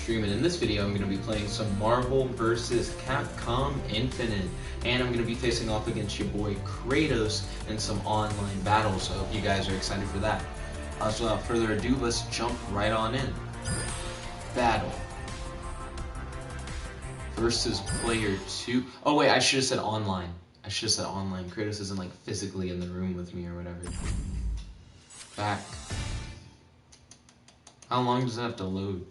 stream, and in this video I'm going to be playing some Marvel vs. Capcom Infinite, and I'm going to be facing off against your boy Kratos in some online battles, so I hope you guys are excited for that. So without further ado, let's jump right on in. Battle. Versus player 2. Oh wait, I should have said online. I should have said online. Kratos isn't like physically in the room with me or whatever. Back. How long does it have to load?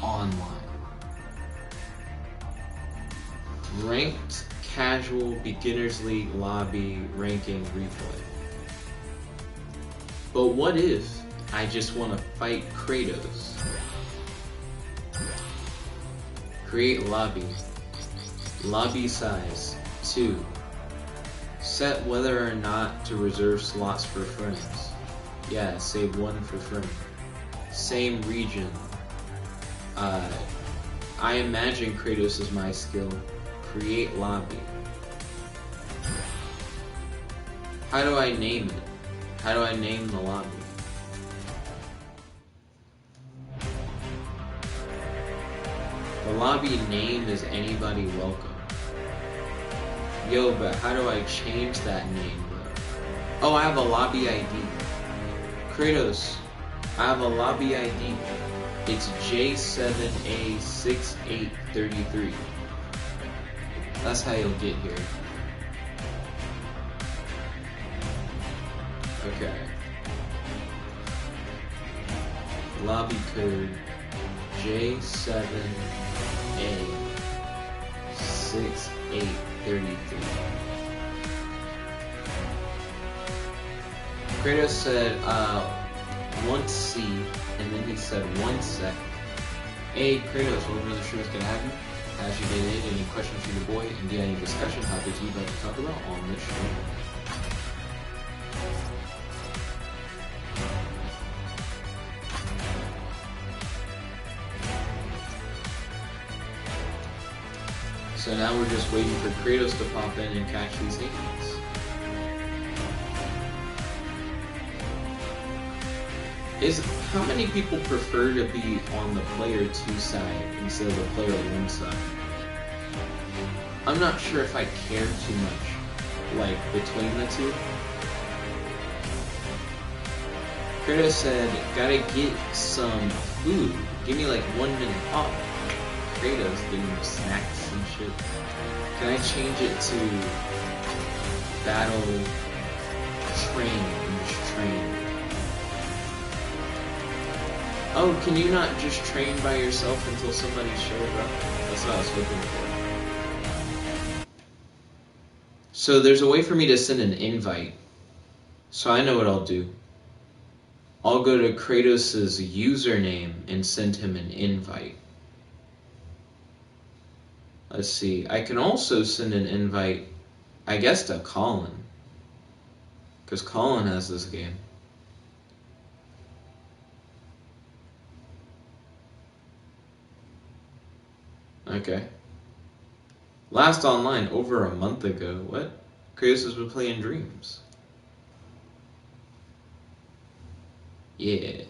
Online. Ranked, casual, beginners league, lobby, ranking, replay. But what if I just want to fight Kratos? Create lobby. Lobby size 2. Set whether or not to reserve slots for friends. Yeah, save 1 for friend. Same region. I imagine Kratos is my skill. Create lobby. How do I name it? How do I name the lobby? The lobby name is anybody welcome. Yo, but how do I change that name though? Oh, I have a lobby ID. Kratos, I have a lobby ID. It's J7A6833. That's how you'll get here. Okay. Lobby code J7A6833. Kratos said, 1C, and then he said 1 sec. Hey Kratos, welcome to the stream, it's good to have you. As you did it, any questions for your boy, and do you have any discussion topics you'd like to talk about on this stream? So now we're just waiting for Kratos to pop in and catch these hands. How many people prefer to be on the player 2 side instead of the player 1 side? I'm not sure if I care too much, like, between the two. Kratos said, gotta get some food. Give me like 1 minute. Oh, Kratos getting snacks and shit. Can I change it to battle train and just train? Oh, can you not just train by yourself until somebody shows up? That's what I was hoping for. So there's a way for me to send an invite. So I know what I'll do. I'll go to Kratos' username and send him an invite. Let's see. I can also send an invite, I guess, to Colin. Because Colin has this game. Okay. Last online over a month ago. What? Kratos has been playing Dreams. Yeah.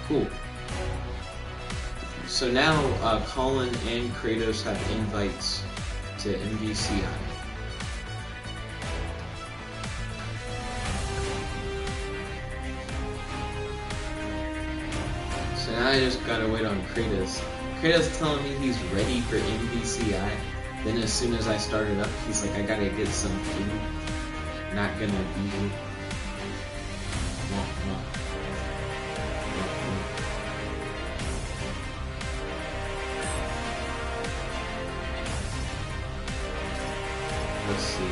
Cool. So now Colin and Kratos have invites to MVC. So now I just gotta wait on Kratos. Kratos telling me he's ready for MVCI. Then as soon as I start it up, he's like, I gotta get some food. Not gonna be here. Let's see.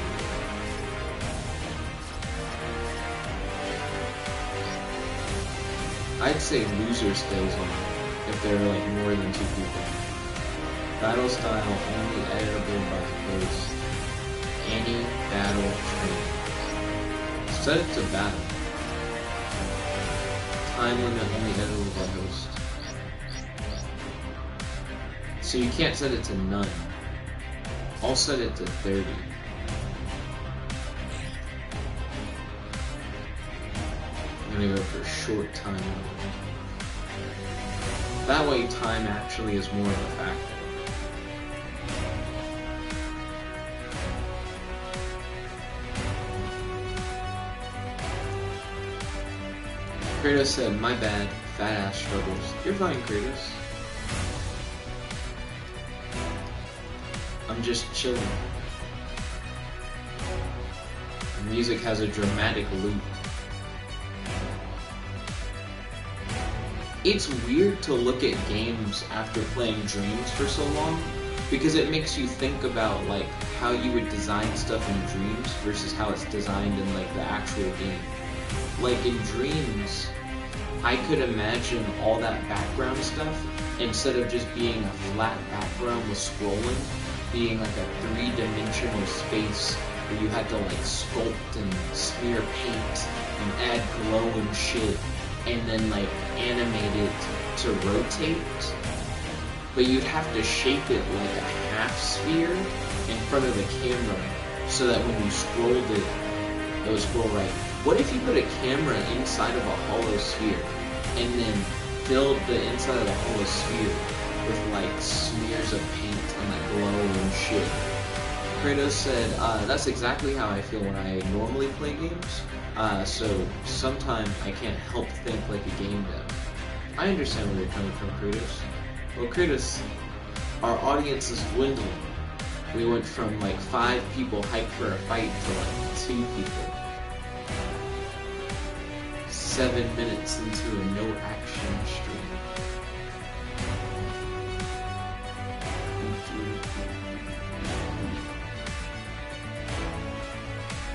I'd say loser stays on if there are like more than 2 people. Battle style only editable by host. Any battle training. Set it to battle. Time limit only editable by host. So you can't set it to none. I'll set it to 30. gonna go for short time. That way time actually is more of a factor. Kratos said, my bad, fat ass struggles. You're fine, Kratos. I'm just chilling. The music has a dramatic loop. It's weird to look at games after playing Dreams for so long, because it makes you think about like how you would design stuff in Dreams versus how it's designed in like the actual game. Like in Dreams, I could imagine all that background stuff, instead of just being a flat background with scrolling, being like a three-dimensional space where you had to like sculpt and smear paint and add glow and shit, and then like animate it to rotate. But you'd have to shape it like a half sphere in front of the camera so that when you scrolled it, it would scroll right. What if you put a camera inside of a hollow sphere and then filled the inside of the hollow sphere with like smears of paint and like glow and shit? Kratos said, that's exactly how I feel when I normally play games, so sometimes I can't help think like a game dev. I understand where you're coming from, Kratos. Well, Kratos, our audience is dwindling. We went from like 5 people hyped for a fight to like 2 people. 7 minutes into a no-action stream.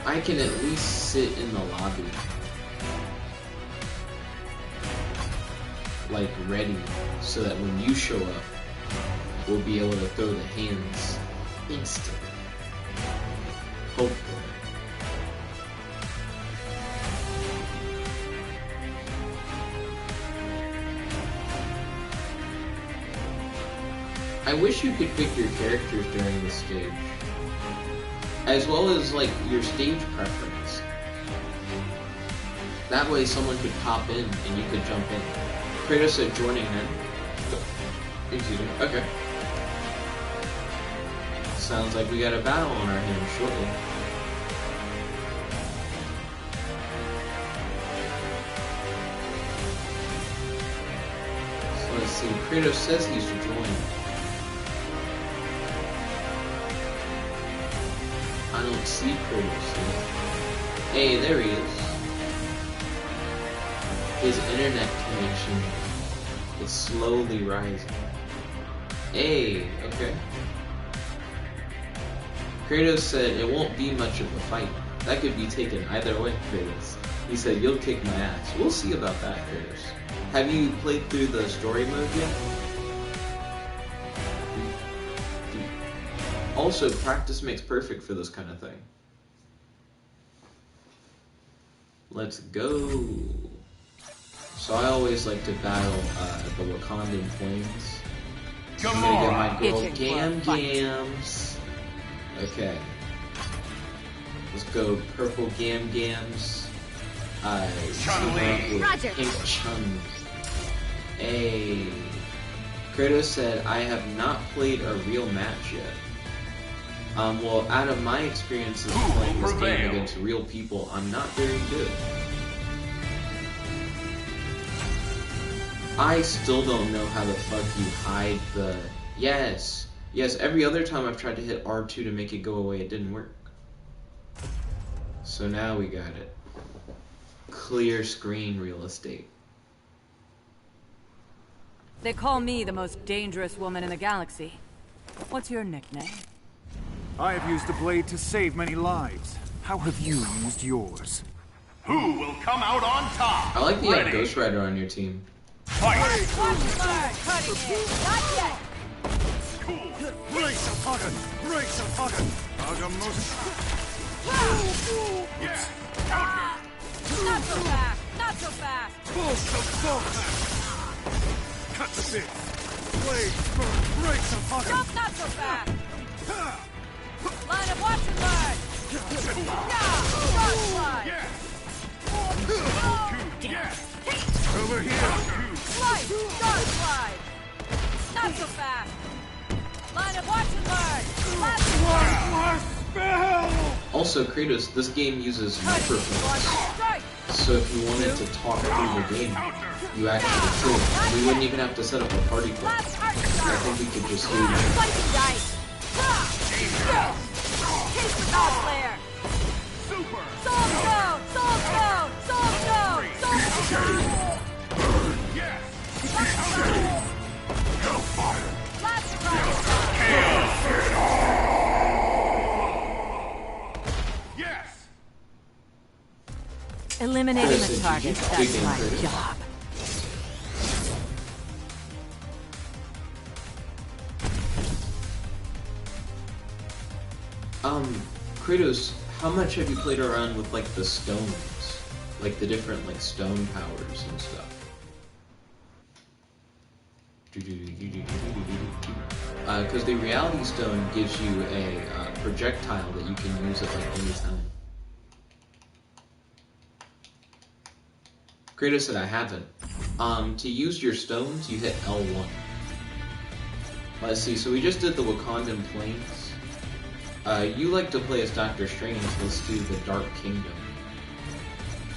I can at least sit in the lobby, like ready, so that when you show up, we'll be able to throw the hands instantly. Hopefully. I wish you could pick your characters during the stage, as well as like your stage preference. That way someone could pop in and you could jump in. Kratos said joining in. Excuse me. Okay. Sounds like we got a battle on our hands shortly. So let's see. Kratos says he's joined. I don't see Kratos yet. Hey, there he is. His internet connection is slowly rising. Hey, okay. Kratos said it won't be much of a fight. That could be taken either way, Kratos. He said you'll kick my ass. We'll see about that, Kratos. Have you played through the story mode yet? Also, practice makes perfect for this kind of thing. Let's go. So I always like to battle the Wakandan Flames. I'm gonna get my girl Gam Gams. Okay. Let's go purple Gam Gams. Roger. Pink Chun. Hey. Kratos said, I have not played a real match yet. Well, out of my experiences playing this game against real people, I'm not very good. I still don't know how the fuck you hide the... Yes, every other time I've tried to hit R2 to make it go away, it didn't work. So now we got it. Clear screen real estate. They call me the most dangerous woman in the galaxy. What's your nickname? I have used the blade to save many lives. How have you used yours? Who will come out on top? I like the Ghost Rider on your team. Fight! Cutting it! Not yet! Brace of Hagen! Brace of Hagen! Yes! Counter! Not so fast! Not so fast! Cut the bit! Blade burn! Brace of Hagen! Jump not so fast! Line of watch and learn! Front slide! Yes! Damn Not so fast! Line of watch and learn! Also, Kratos, this game uses microphones. So if you wanted to talk through the game, you actually could. We wouldn't even have to set up a party call. I think we could just do Slicing dice! Case the dog player! Super! Soul Stone! Soul Stone! Soul Stone! Soul Stone! Yes! Hellfire! Last strike! Yes! Eliminating Listen, a target, big that's game my critic. job. Kratos, how much have you played around with like the stones? Like the different like stone powers and stuff? Because the reality stone gives you a projectile that you can use at like any time. Kratos said I haven't. To use your stones, you hit L1. Let's see, so we just did the Wakandan Plains. You like to play as Doctor Strange, let's do the Dark Kingdom.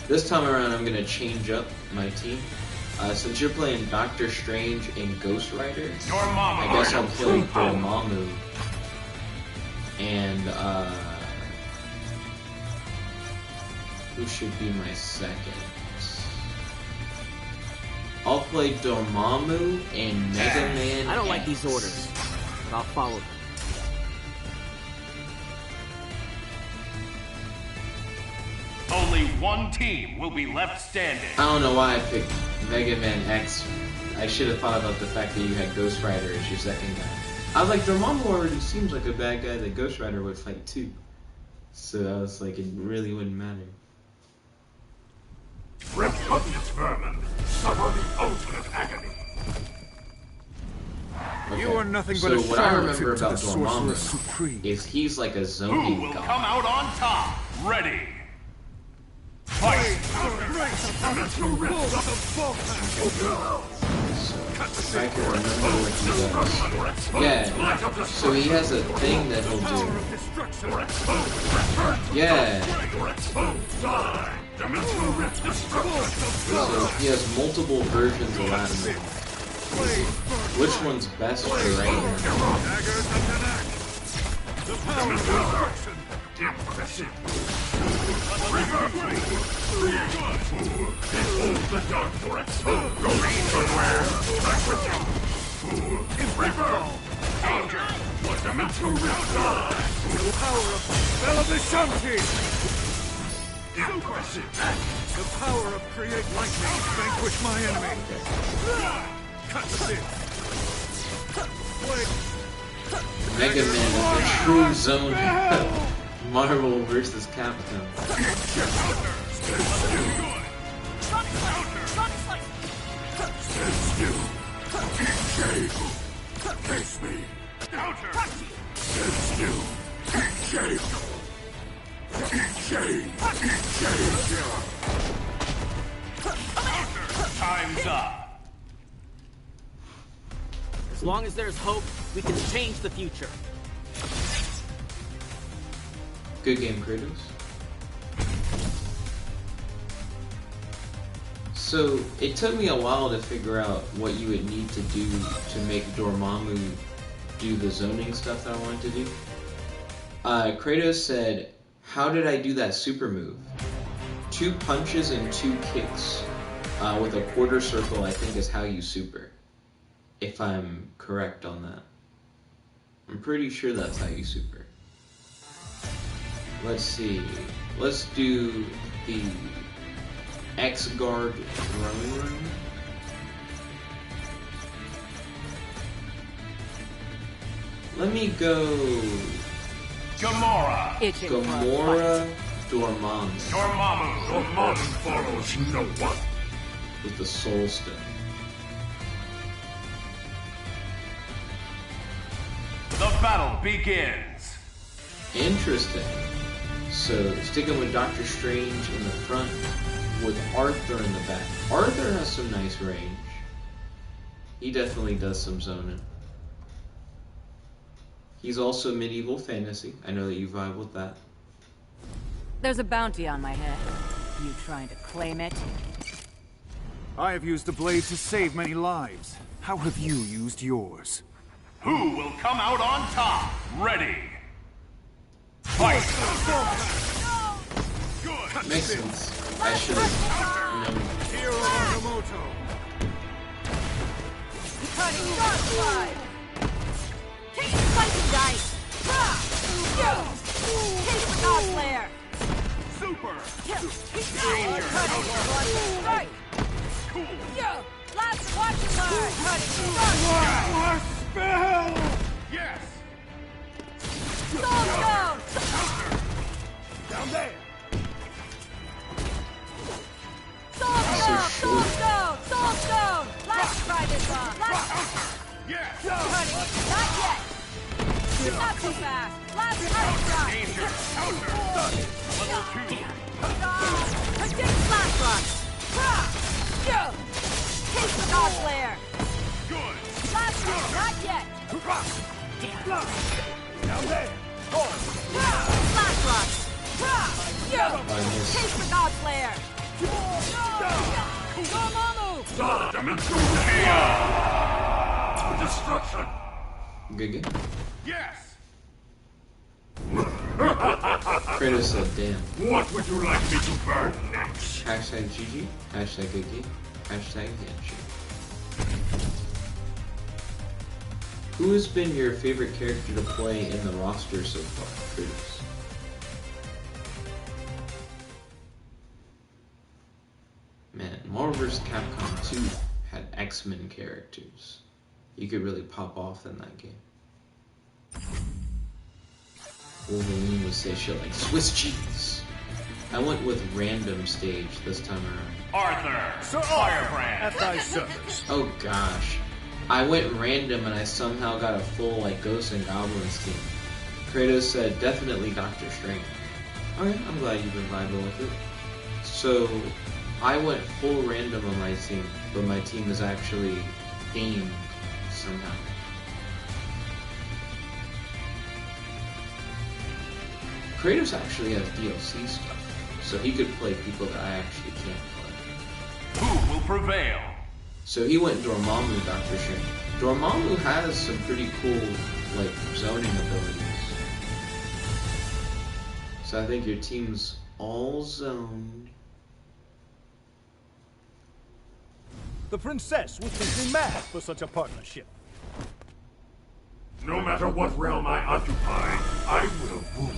This time around I'm going to change up my team. Since you're playing Doctor Strange and Ghost Rider, I guess I'll play Dormammu. And, who should be my second? I'll play Dormammu and Mega Man I don't like X. these orders, but I'll follow them. Only one team will be left standing. I don't know why I picked Mega Man X. I should have thought about the fact that you had Ghost Rider as your second guy. I was like, Dormammu already seems like a bad guy that Ghost Rider would fight too. So I was like, it really wouldn't matter. Repugnant vermin, suffer the ultimate agony. Okay. You are nothing but so a what I remember charlatan to about the Sorcerer Dormammu Supreme. is he's like a Who zoning will god. come out on top? Ready! Fight! If I can remember what he does. Yeah, so he has a thing that he'll do. Yeah. So he has multiple versions of Latimer. Which one's best for right now? Impressive. The power of create lightning vanquish my enemy. Cut the Mega Man is the true zone. Marvel versus Capcom. Face me. Counter! Time's up. As long as there's hope, we can change the future. Good game, Kratos. So, it took me a while to figure out what you would need to do to make Dormammu do the zoning stuff that I wanted to do. Kratos said, how did I do that super move? 2 punches and 2 kicks with a quarter circle, I think, is how you super. If I'm correct on that. I'm pretty sure that's how you super. Let's see. Let's do the X-Guard throne room. Let me go Gamora! Itching for a Gamora Dormammu Dormammu! follows no one. with the Soul Stone. The battle begins! Interesting. So, sticking with Doctor Strange in the front, with Arthur in the back. Arthur has some nice range. He definitely does some zoning. He's also medieval fantasy. I know that you vibe with that. There's a bounty on my head. You trying to claim it? I have used the blade to save many lives. How have you used yours? Who will come out on top? Ready. Fight! Good. Makes sense. I should have known. Hero Okamoto. Cutting dark slide! Take the spicy dice! Take the god flare! Super. Cutting strike! Cool. Last watching line! Cutting dark Spell! Yes. Soul stone! Down there! Soul stone! Soul stone! Soul stone! Let's try this on! Yes. Cutting! Not yet! Not so fast! Last cutting strike! Danger. Counter. Level 2. Predict flash run! Take the god flare! Good. Last hit! Not yet! Down there! Flash run! Take the god flare! Destruction. Good game. Yes. Kratos said, damn. What would you like me to burn next? Hashtag GG, hashtag good game, hashtag handshake. Who has been your favorite character to play in the roster so far, Kratos? Man, Marvel vs. Capcom 2 had X-Men characters. You could really pop off in that game. Wolverine would say shit like Swiss cheese. I went with random stage this time around. Arthur. Firebrand. At thy service. Oh gosh. I went random and I somehow got a full like Ghosts and Goblins team. Kratos said definitely Doctor Strange. Okay, I'm glad you've been vibing with it. So I went full random on my team, but my team is actually themed somehow. Kratos actually has DLC stuff, so he could play people that I actually can't play. Who will prevail? So he went Dormammu, Dr. Strange. Dormammu has some pretty cool, like, zoning abilities. So I think your team's all zoned. The princess would think me mad for such a partnership. No matter what realm I occupy, I will rule.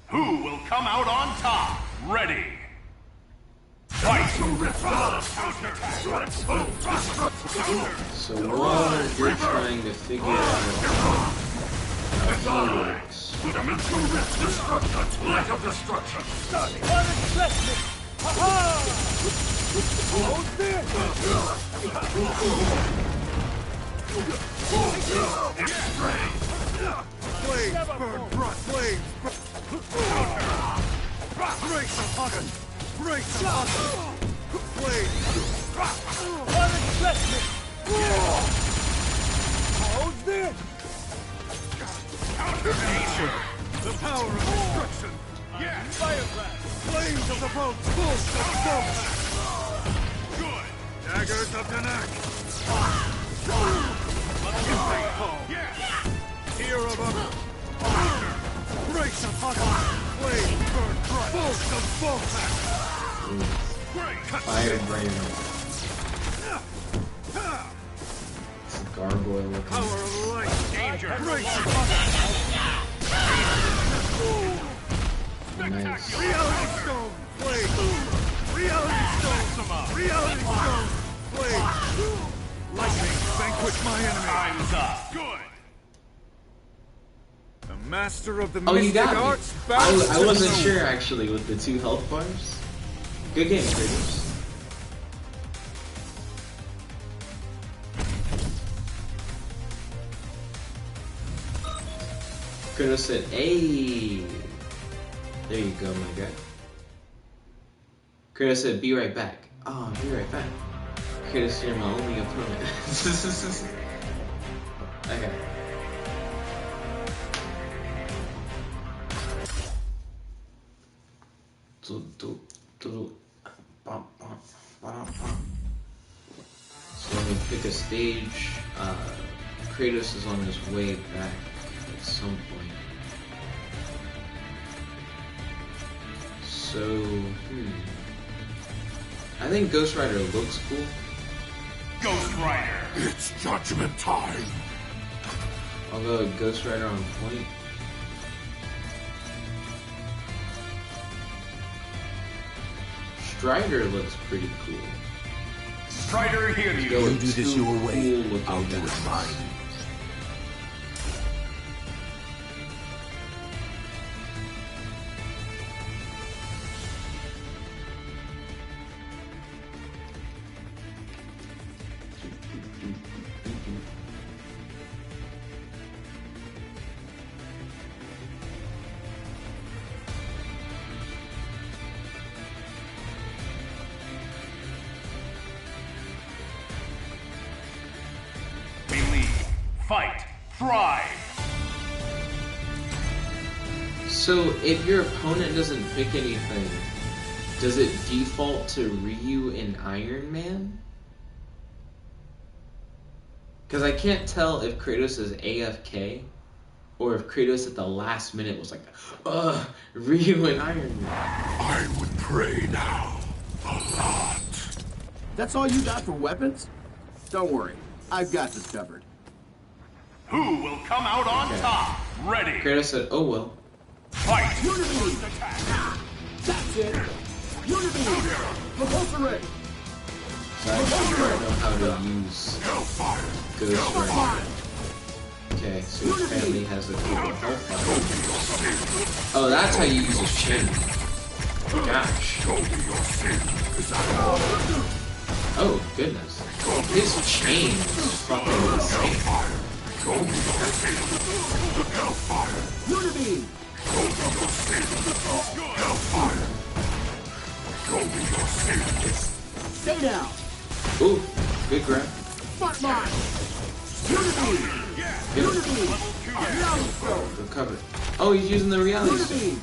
Who will come out on top? Ready. Fight! So while you're trying to figure out how he works, Light of destruction! Unexpected! Ha-ha! Hold there! Flames burn, bright flames burn. Breaks of hugging! Breaks of hugging! Flames! Unexpected! Hold there! The power of destruction! Yes! Fireblast! Flames of the boat! Pulse of smoke! Good! Daggers of the neck! Impact call! Yes! Tear of a... Breaks of hugging! Flames burn bright! Pulse of smoke! Firebrand. It's a gargoyle looking. Power of light! Danger! Breaks of hugging! Nice. Reality stone! Flame! Reality stone! Reality stone! Flame! Lightning, vanquish my enemy! Time's up! Good! The master of the Oh, you mystic got me. arts bows I to wasn't no- sure actually with the 2 health bars. Good game, Kratos. Kratos said, "Hey, there you go, my guy." Kratos said, "Be right back." Oh, I'll be right back. Kratos, you're my only opponent. Okay. So let me pick a stage. Kratos is on his way back at some point. So, I think Ghost Rider looks cool. Ghost Rider. It's judgment time. I'll go with Ghost Rider on point. Strider looks pretty cool. Strider, hear Go you. with do this two your way, cool-looking I'll do it guys. mine. Believe. Fight. Thrive. So, if your opponent doesn't pick anything, does it default to Ryu and Iron Man? Because I can't tell if Kratos is AFK, or if Kratos at the last minute was like, Ryu and Iron Man. I would pray now. A lot. That's all you got for weapons? Don't worry, I've got this covered. Who will come out on Okay. top? Ready. Kratos said, oh well. Fight. Unity! That's it! Unity! Repulsory! So I actually don't know how to use Hellfire. Ghost Rider. Okay, so he apparently has a cool Hellfire. Oh, that's how you use his chain. Gosh. Show me your sin, 'cause I Oh, goodness. His chain is fucking insane. Show me your sin. Hellfire. Unity! Show me your sin. Hellfire. Show me your sin. Stay down! Ooh, good grab. Smart mine! Unity! Good. Unity! Reality stone! Recover. Oh, he's using the reality stone. Unity!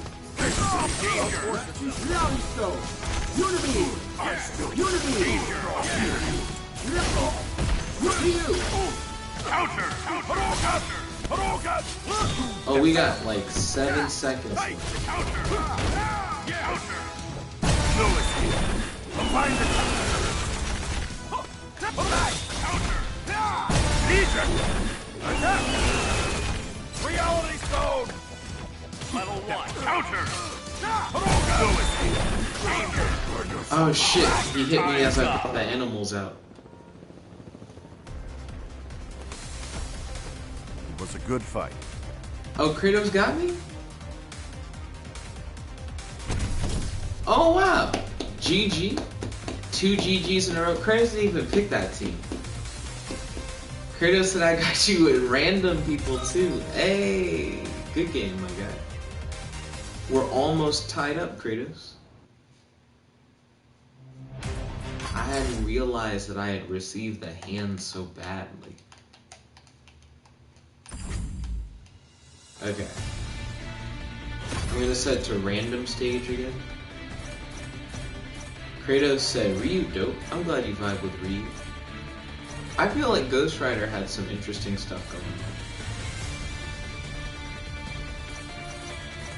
Reality stone! Unity! Unity! Look at you! Counter. Oh, we got like 7 seconds left. Counter. No escape. Find the counter. Legion. Attack. Reality stone. Level 1. Counter. No escape. Danger. Oh shit, he hit me as I brought the animals out. It was a good fight. Oh, Kratos got me? Oh wow. GG. 2 GGs in a row. Kratos didn't even pick that team. Kratos said I got you with random people too. Hey, good game, my guy. We're almost tied up, Kratos. I hadn't realized that I had received the hand so badly. Okay. I'm gonna set to random stage again. Kratos said, Ryu dope. I'm glad you vibe with Ryu. I feel like Ghost Rider had some interesting stuff going on.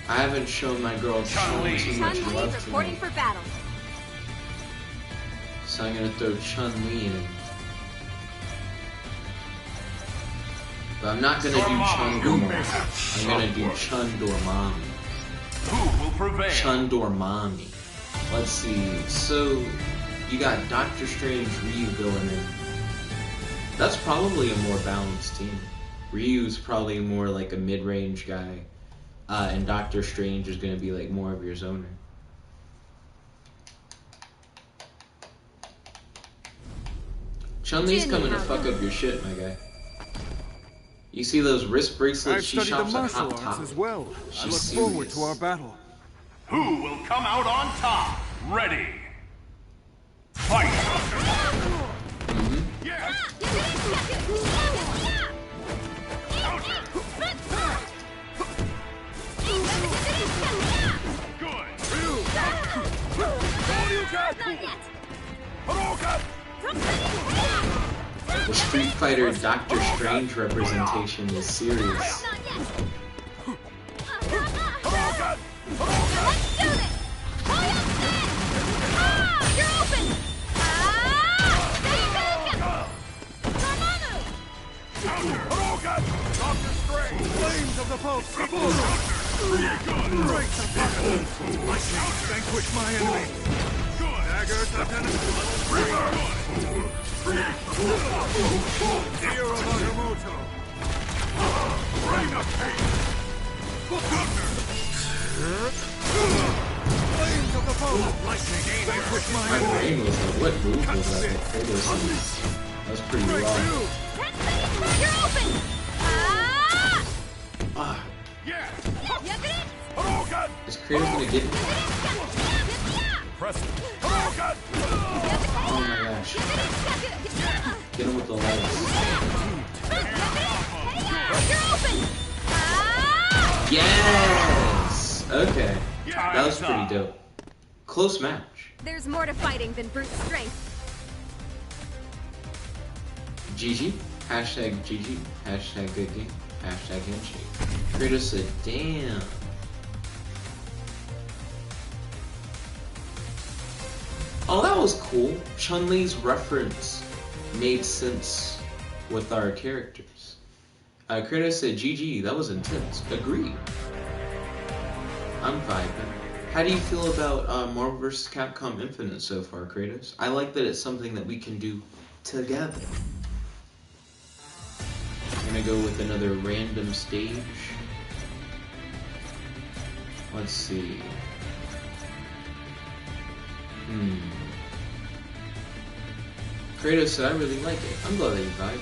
I haven't shown my girl Chun too much Chun-Li love reporting tonight. for battle. So I'm gonna throw Chun-Li in. But I'm not gonna do Chun Dormammu. I'm gonna do Chun Dormammu. Who will prevail? Chun Dormammu. Let's see. So you got Doctor Strange, Ryu going in. That's probably a more balanced team. Ryu's probably more like a mid-range guy, and Doctor Strange is gonna be like more of your zoner. Chun-Li's coming to fuck up your shit, my guy. You see those wrist bracelets I've she studied the shops at martial Hot arts Topic. as well. I She's look forward to serious. our battle. Who will come out on top? Ready. Fight. Yeah. Counter. Good. The Street Fighter Doctor Strange representation is serious. Flames of the pulse! Break the fucking! Lightning, vanquish my enemy! Dagger to Deer of Agamotto! Bring the pain! Flames of the pulse! Lightning, vanquish my My enemy! brain was like, what move was that? That was pretty raw. You're open! Ah, Hadouken! is Kratos gonna get me? Press it. Hadouken! Oh my gosh. Get him with the legs. You're open! Yes! Okay. That was pretty dope. Close match. There's more to fighting than brute strength. GG. Hashtag GG. Hashtag good game. Hashtag handshake. Kratos said, damn. Oh, that was cool. Chun-Li's reference made sense with our characters. Kratos said, GG, that was intense. Agreed. I'm vibing. How do you feel about Marvel vs. Capcom Infinite so far, Kratos? I like that it's something that we can do together. I'm gonna go with another random stage. Let's see. Kratos said, I really like it. I'm glad that you vibe.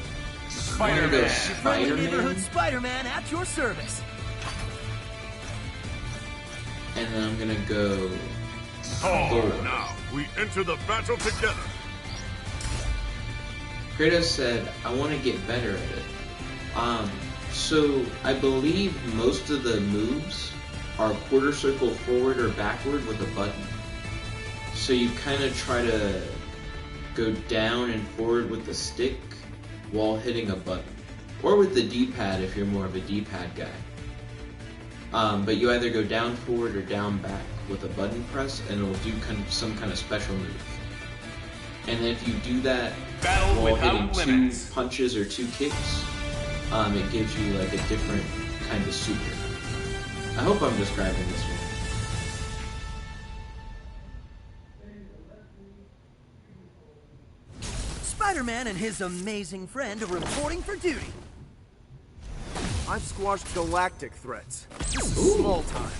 I'm gonna go Spider-Man. Spider-Man at your service. And then I'm gonna go Thor. Now, we enter the battle together. Kratos said, I want to get better at it. So I believe most of the moves are quarter circle forward or backward with a button. So you kind of try to go down and forward with the stick while hitting a button. Or with the D-pad if you're more of a D-pad guy. But you either go down forward or down back with a button press and it'll do some kind of special move. And then if you do that while hitting 2 punches or 2 kicks, it gives you like a different kind of super. I hope I'm describing this one. Spider-Man and his amazing friend are reporting for duty. I've squashed galactic threats. This is small time.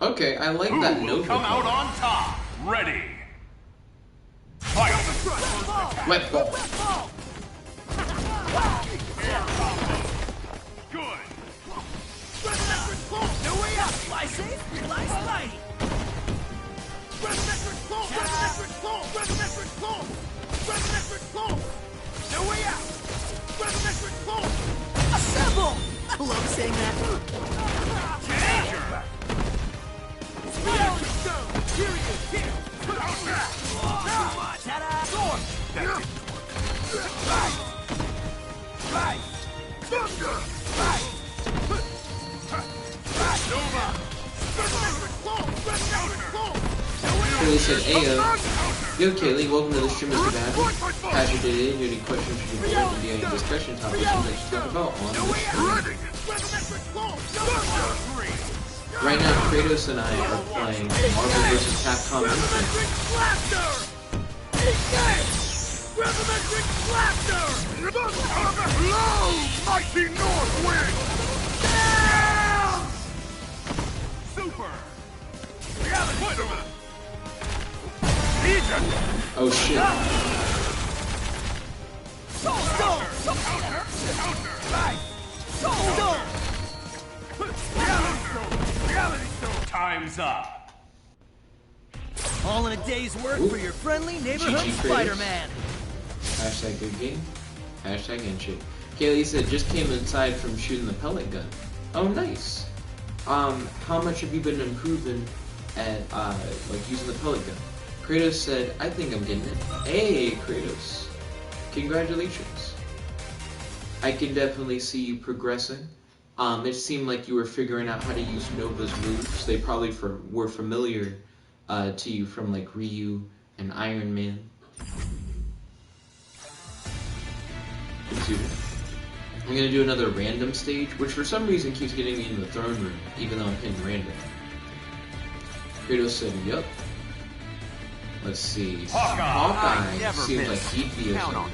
Okay, I like Who that will Nova come out card. on top? Ready. Fight! Wet ball. Good. No way out! Fly safe, fly sliding. No way out! Assemble! I love saying that. Kaylee said, Ayo. Yo, Kaylee, welcome to the stream, Mr. Bad. How's your day? Do you have any questions for me? Do you have any discussion topics you'd like to talk about on the stream? Right now, Kratos and I are playing Marvel vs. Capcom Infinite. Mighty North Wind! Super. Spider-Man! Legion! Oh shit. Time's up. All in a day's work for your friendly neighborhood GG Kratos. Spider-Man. Hashtag good game. Hashtag handshake. Kaylee said, just came inside from shooting the pellet gun. Oh, nice. How much have you been improving at, like, using the pellet gun? Kratos said, I think I'm getting it. Hey, Kratos. Congratulations. I can definitely see you progressing. It seemed like you were figuring out how to use Nova's moves. They probably were familiar to you from like Ryu and Iron Man. I'm gonna do another random stage, which for some reason keeps getting me in the throne room, even though I'm hitting random. Kratos said, yup. Let's see. Hawkeye seems like he'd be a zone.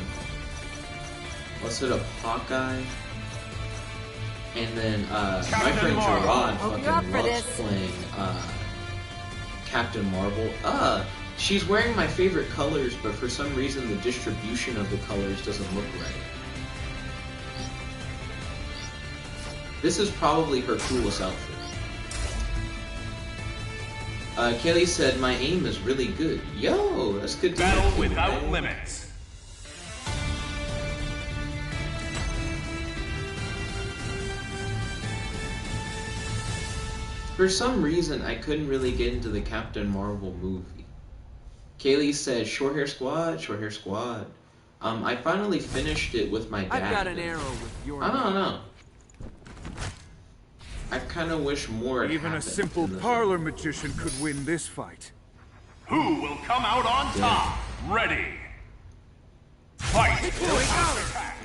Let's hit up Hawkeye. And then my friend Gerard fucking loves playing Captain Marvel. She's wearing my favorite colors, but for some reason the distribution of the colors doesn't look right. This is probably her coolest outfit. Kelly said, my aim is really good. Yo, that's good to Battle hear, without man. limits. For some reason, I couldn't really get into the Captain Marvel movie. Kaylee said, short hair squad, short hair squad. I finally finished it with my dad. I've got an arrow with your I don't know. I kind of wish more had Even a happened simple in the parlor magician could win this fight. Who will come out on top? Ready. Fight. Here we go!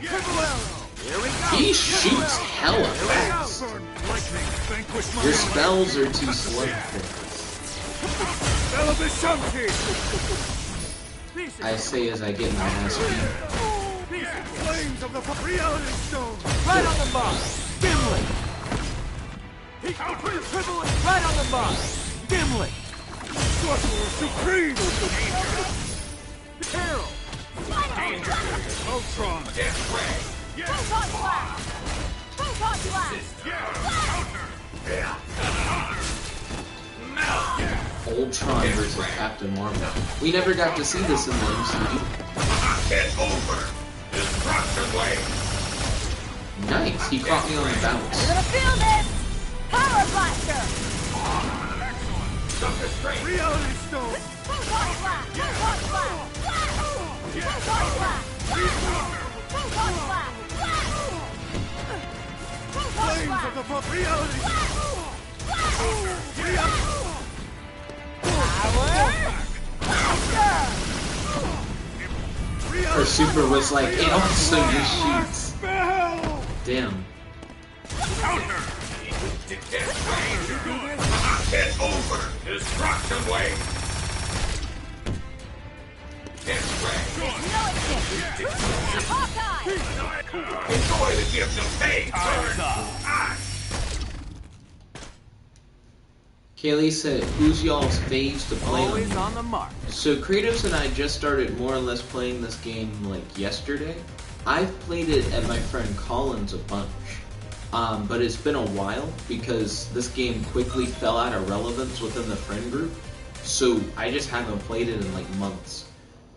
Triple arrow! Here we go! He shoots hella fast. Lightning, vanquish my Your spells are too slow. I say as I get my ass beat. Flames of the reality stone! Right on the mark! Dimly! Right on the mark! Dimly! Sorcerer supreme! Peril! Ultron! Photon blast! Photon blast! Ultron versus Captain Marvel. We never got to see this in the MCU. It's over. Destruction wave. Nice, he caught me on the bounce. You're gonna feel this! Power blaster! Reality stone! Photon blast! Photon blast! Photon blast! Photon blast! Flames of the reality Her super was like, it also shoots. Damn. It's over. Destruction wave. It's ready. Hawkeye! Enjoy the gift of pain. Time's up. Kaylee said, who's y'all's faves to play Always on? on the mark. So Kratos and I just started more or less playing this game like yesterday. I've played it at my friend Colin's a bunch. But it's been a while because this game quickly fell out of relevance within the friend group. So I just haven't played it in like months.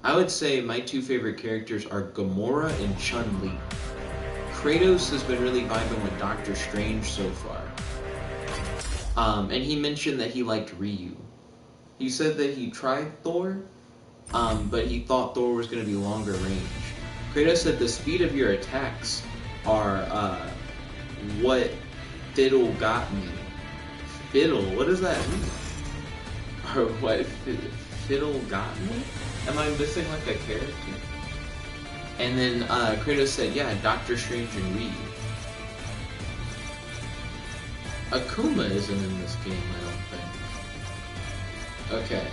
I would say my two favorite characters are Gamora and Chun-Li. Kratos has been really vibing with Doctor Strange so far. And he mentioned that he liked Ryu. He said that he tried Thor, but he thought Thor was going to be longer range. Kratos said the speed of your attacks are what Fiddle got me. Fiddle? What does that mean? Or what Fiddle got me? Am I missing like a character? And then Kratos said, yeah, Doctor Strange and Ryu. Akuma isn't in this game, I don't think. Okay,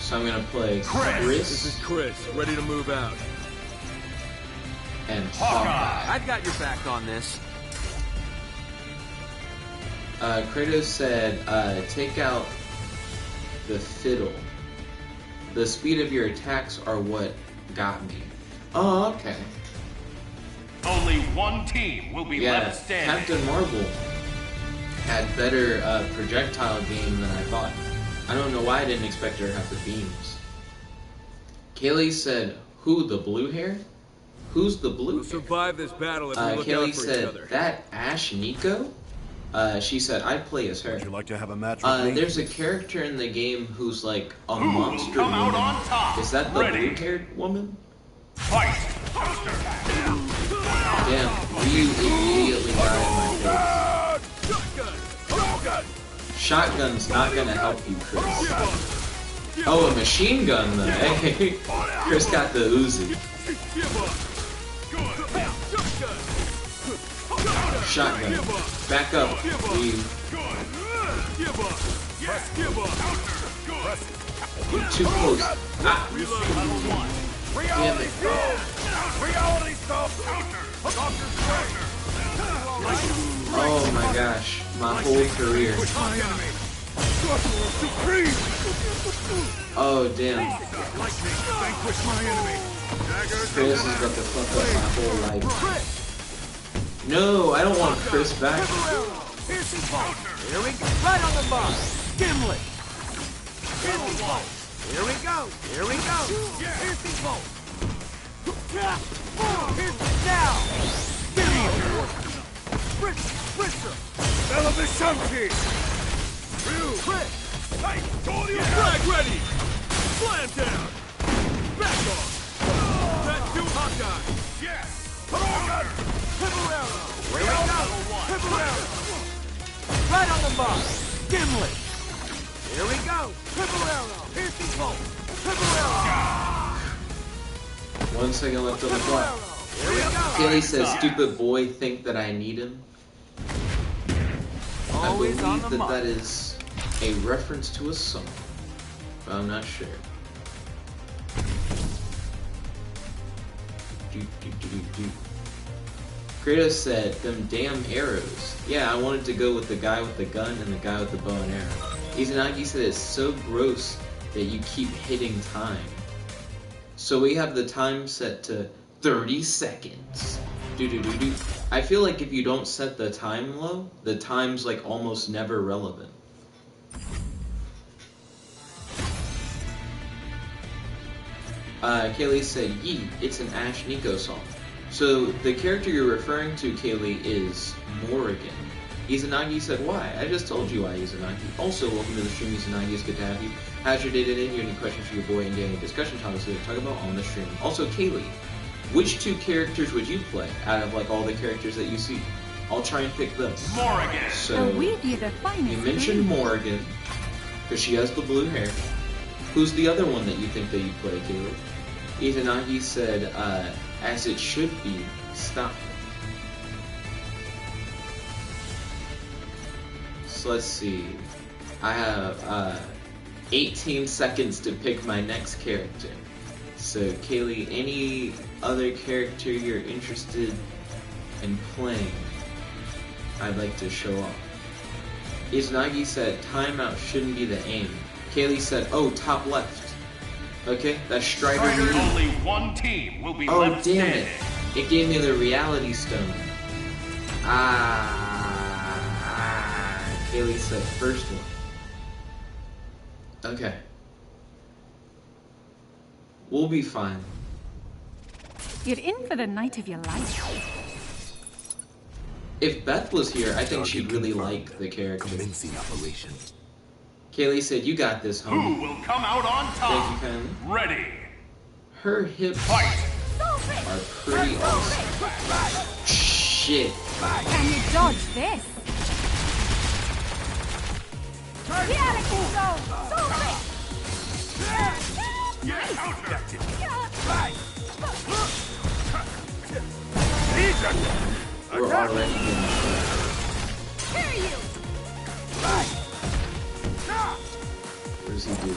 so I'm gonna play Chris. This is Chris, ready to move out. And Hawkeye. I've got your back on this. Kratos said, take out the fiddle. The speed of your attacks are what got me. Oh, okay. Only one team will be left standing. Captain Marvel had better projectile game than I thought. I don't know why I didn't expect her to have the beams. Kaylee said, who, the blue hair? Who's the blue We'll hair? survive this battle if we look out Kaylee for said, each other. that Ash Nico? She said, I'd play as her. Would you like to have a match with me? There's a character in the game who's like a Who will monster come out woman. on top? Is that the Ready. blue-haired woman? Fight! Damn, Ryu immediately got in my face. Shotgun's not gonna help you, Chris. Oh, a machine gun though. Hey, Chris got the Uzi. Shotgun. Back up, Ryu. You're too close. Ah. Damn it. Oh my gosh, my whole career. Oh damn. Chris is about to fuck up my whole life. No, I don't want Chris back. Here we go. Right on the mark. Gimlet. Here we go. Here we go. Piercing bolt. Now. Spritzer. Elevation! Crit. Flag ready! Slam down! Back off! That's too hot guy! Yes! Pimorello. Here we go. Pimorello. Right on the mark. Gimlet. Here we go. Pimorello. Piercing bolt. Pimorello. 1 second left on the clock. Here we go. Kelly says, stupid boy, think that I need him. I Always on believe the that mark. that is a reference to a song, but I'm not sure. Kratos said, them damn arrows. Yeah, I wanted to go with the guy with the gun and the guy with the bow and arrow. Izanagi said it's so gross that you keep hitting time. So we have the time set to 30 seconds. Do-do-do-do. I feel like if you don't set the time low, the time's like almost never relevant. Kaylee said, Yee, it's an Ash Nico song. So the character you're referring to, Kaylee, is Morrigan. Izanagi said, why? I just told you why, Izanagi. Also, welcome to the stream, Izanagi. It's good to have you. How's your day today? Do you have any questions for your boy and any discussion topics to talk about on the stream? Also, Kaylee, which two characters would you play out of like all the characters that you see? I'll try and pick them. Morrigan. So, you mentioned Morrigan, because she has the blue hair. Who's the other one that you think that you play, Kaylee? Izanagi said, as it should be, stop. So let's see. I have 18 seconds to pick my next character. So Kaylee, any other character you're interested in playing, I'd like to show off. Izanagi said timeout shouldn't be the aim. Kaylee said, oh, top left. Okay, that's Strider. Only one team will be Oh, left damn standing. it. It gave me the reality stone. Kaylee said first one. Okay. We'll be fine. You're in for the night of your life. If Beth was here, I think she'd really like the character. Convincing operation. Kaylee said, you got this, Who homie. will come out on top? Thank you, kindly. Ready. Her hips Fight. are pretty awesome. Shit. Can you dodge this? Reality zone! We're already getting Hear you! What does he do?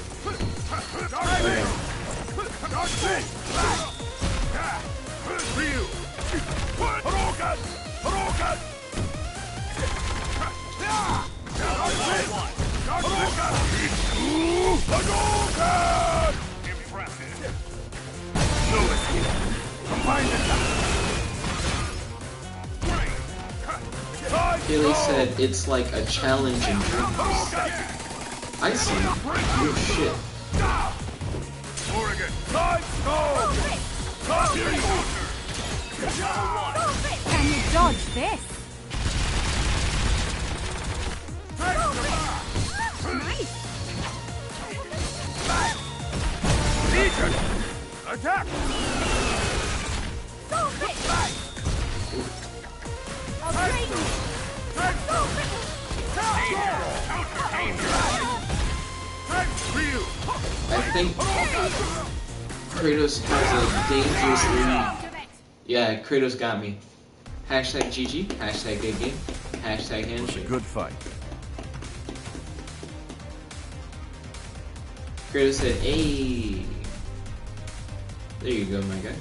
Kaylee said it's like a challenge in dreams. I see. Oh shit. Can you dodge this? Legion! Attack! Go quick! I'll train you! Go quick! I think Kratos has a dangerous lead. Yeah, Kratos got me. Hashtag GG, hashtag good game, hashtag handshake. Good fight. Kratos said, hey. There you go, my guy.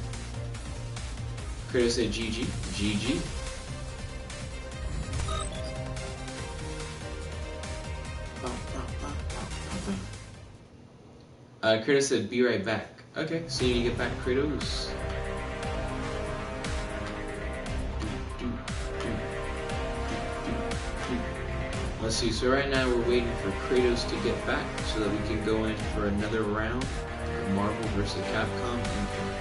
Kratos said GG, GG. Kratos said, be right back. Okay, see you when you get back, Kratos. Let's see, so right now we're waiting for Kratos to get back so that we can go in for another round of Marvel vs. Capcom Infinite.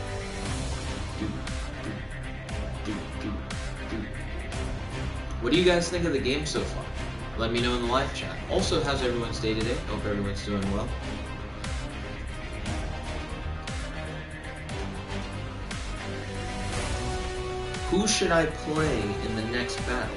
What do you guys think of the game so far? Let me know in the live chat. Also, how's everyone's day today? Hope everyone's doing well. Who should I play in the next battle?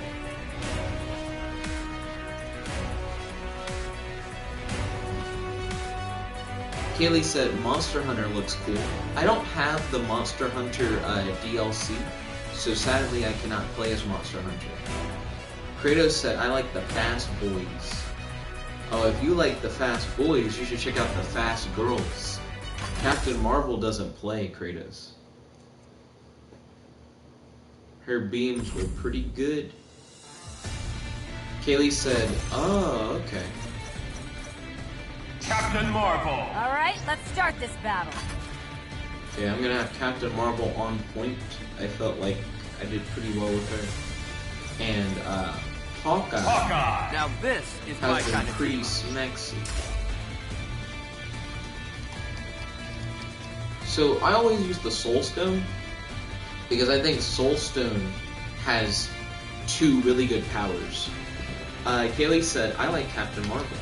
Kaylee said Monster Hunter looks cool. I don't have the Monster Hunter DLC, so sadly I cannot play as Monster Hunter. Kratos said, I like the fast boys. Oh, if you like the fast boys, you should check out the fast girls. Captain Marvel doesn't play Kratos. Her beams were pretty good. Kaylee said, oh, okay. Captain Marvel. All right, let's start this battle. Yeah, I'm gonna have Captain Marvel on point. I felt like I did pretty well with her. And Hawkeye Now this is my has been kind of pretty team. smexy. So I always use the Soul Stone because I think Soul Stone has two really good powers. Kaylee said, I like Captain Marvel.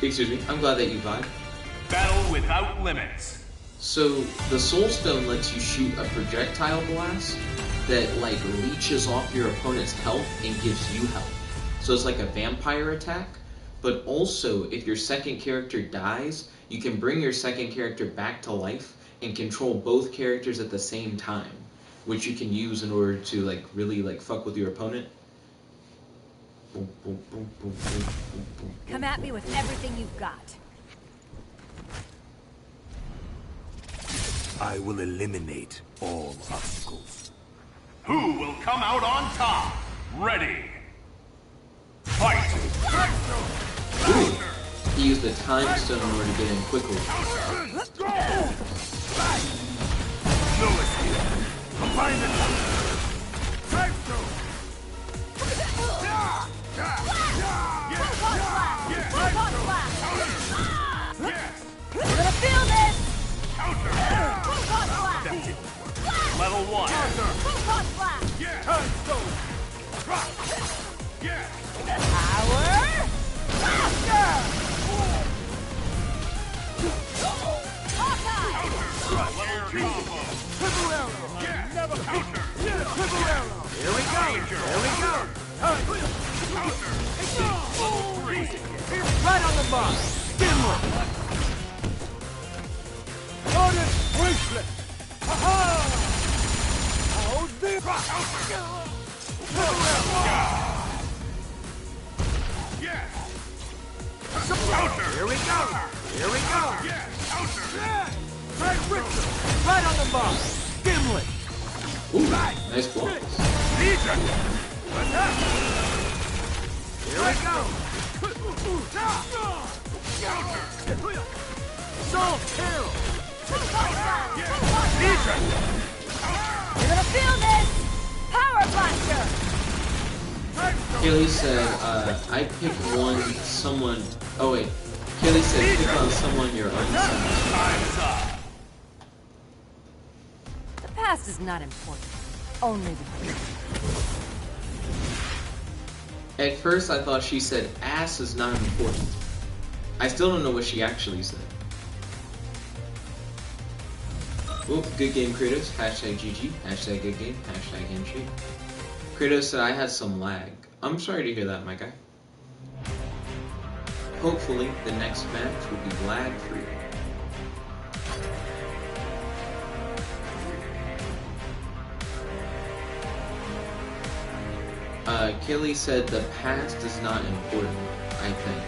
Excuse me, I'm glad that you vibe. Battle without limits. So the Soul Stone lets you shoot a projectile blast that like leeches off your opponent's health and gives you health. So it's like a vampire attack, but also if your second character dies, you can bring your second character back to life and control both characters at the same time, which you can use in order to like really like fuck with your opponent. Boom, boom, boom, boom, boom, boom, boom. Come at me with everything you've got. I will eliminate all obstacles. Who will come out on top? Ready. Fight. Ooh, he used the time stone in order to get in quickly. No escape. Combine the time stone. We're gonna feel this! Level 1. Time stone. Power! Triple arrow. Never counter. Triple arrow. Here we go. Here we go. Right on the mark. Gimlet. Garden bracelet! Ha-ha! How's this? Here we go. Here we go. Right on the mark. Gimlet. Ooh, nice blocks. Legion. Attack. Here we go. Soul Arrow. Legion. You're gonna feel this! Power Blaster! Kaylee said, I pick someone. Oh wait. Kaylee said, pick on someone you're unsatisfied. Time's up. The past is not important. Only the future. At first, I thought she said, ass is not important. I still don't know what she actually said. Whoop, good game, Kratos. Hashtag GG. Hashtag good game. Hashtag handshake. Kratos said I had some lag. I'm sorry to hear that, my guy. Hopefully, the next match will be lag-free. Kelly said the past is not important, I think.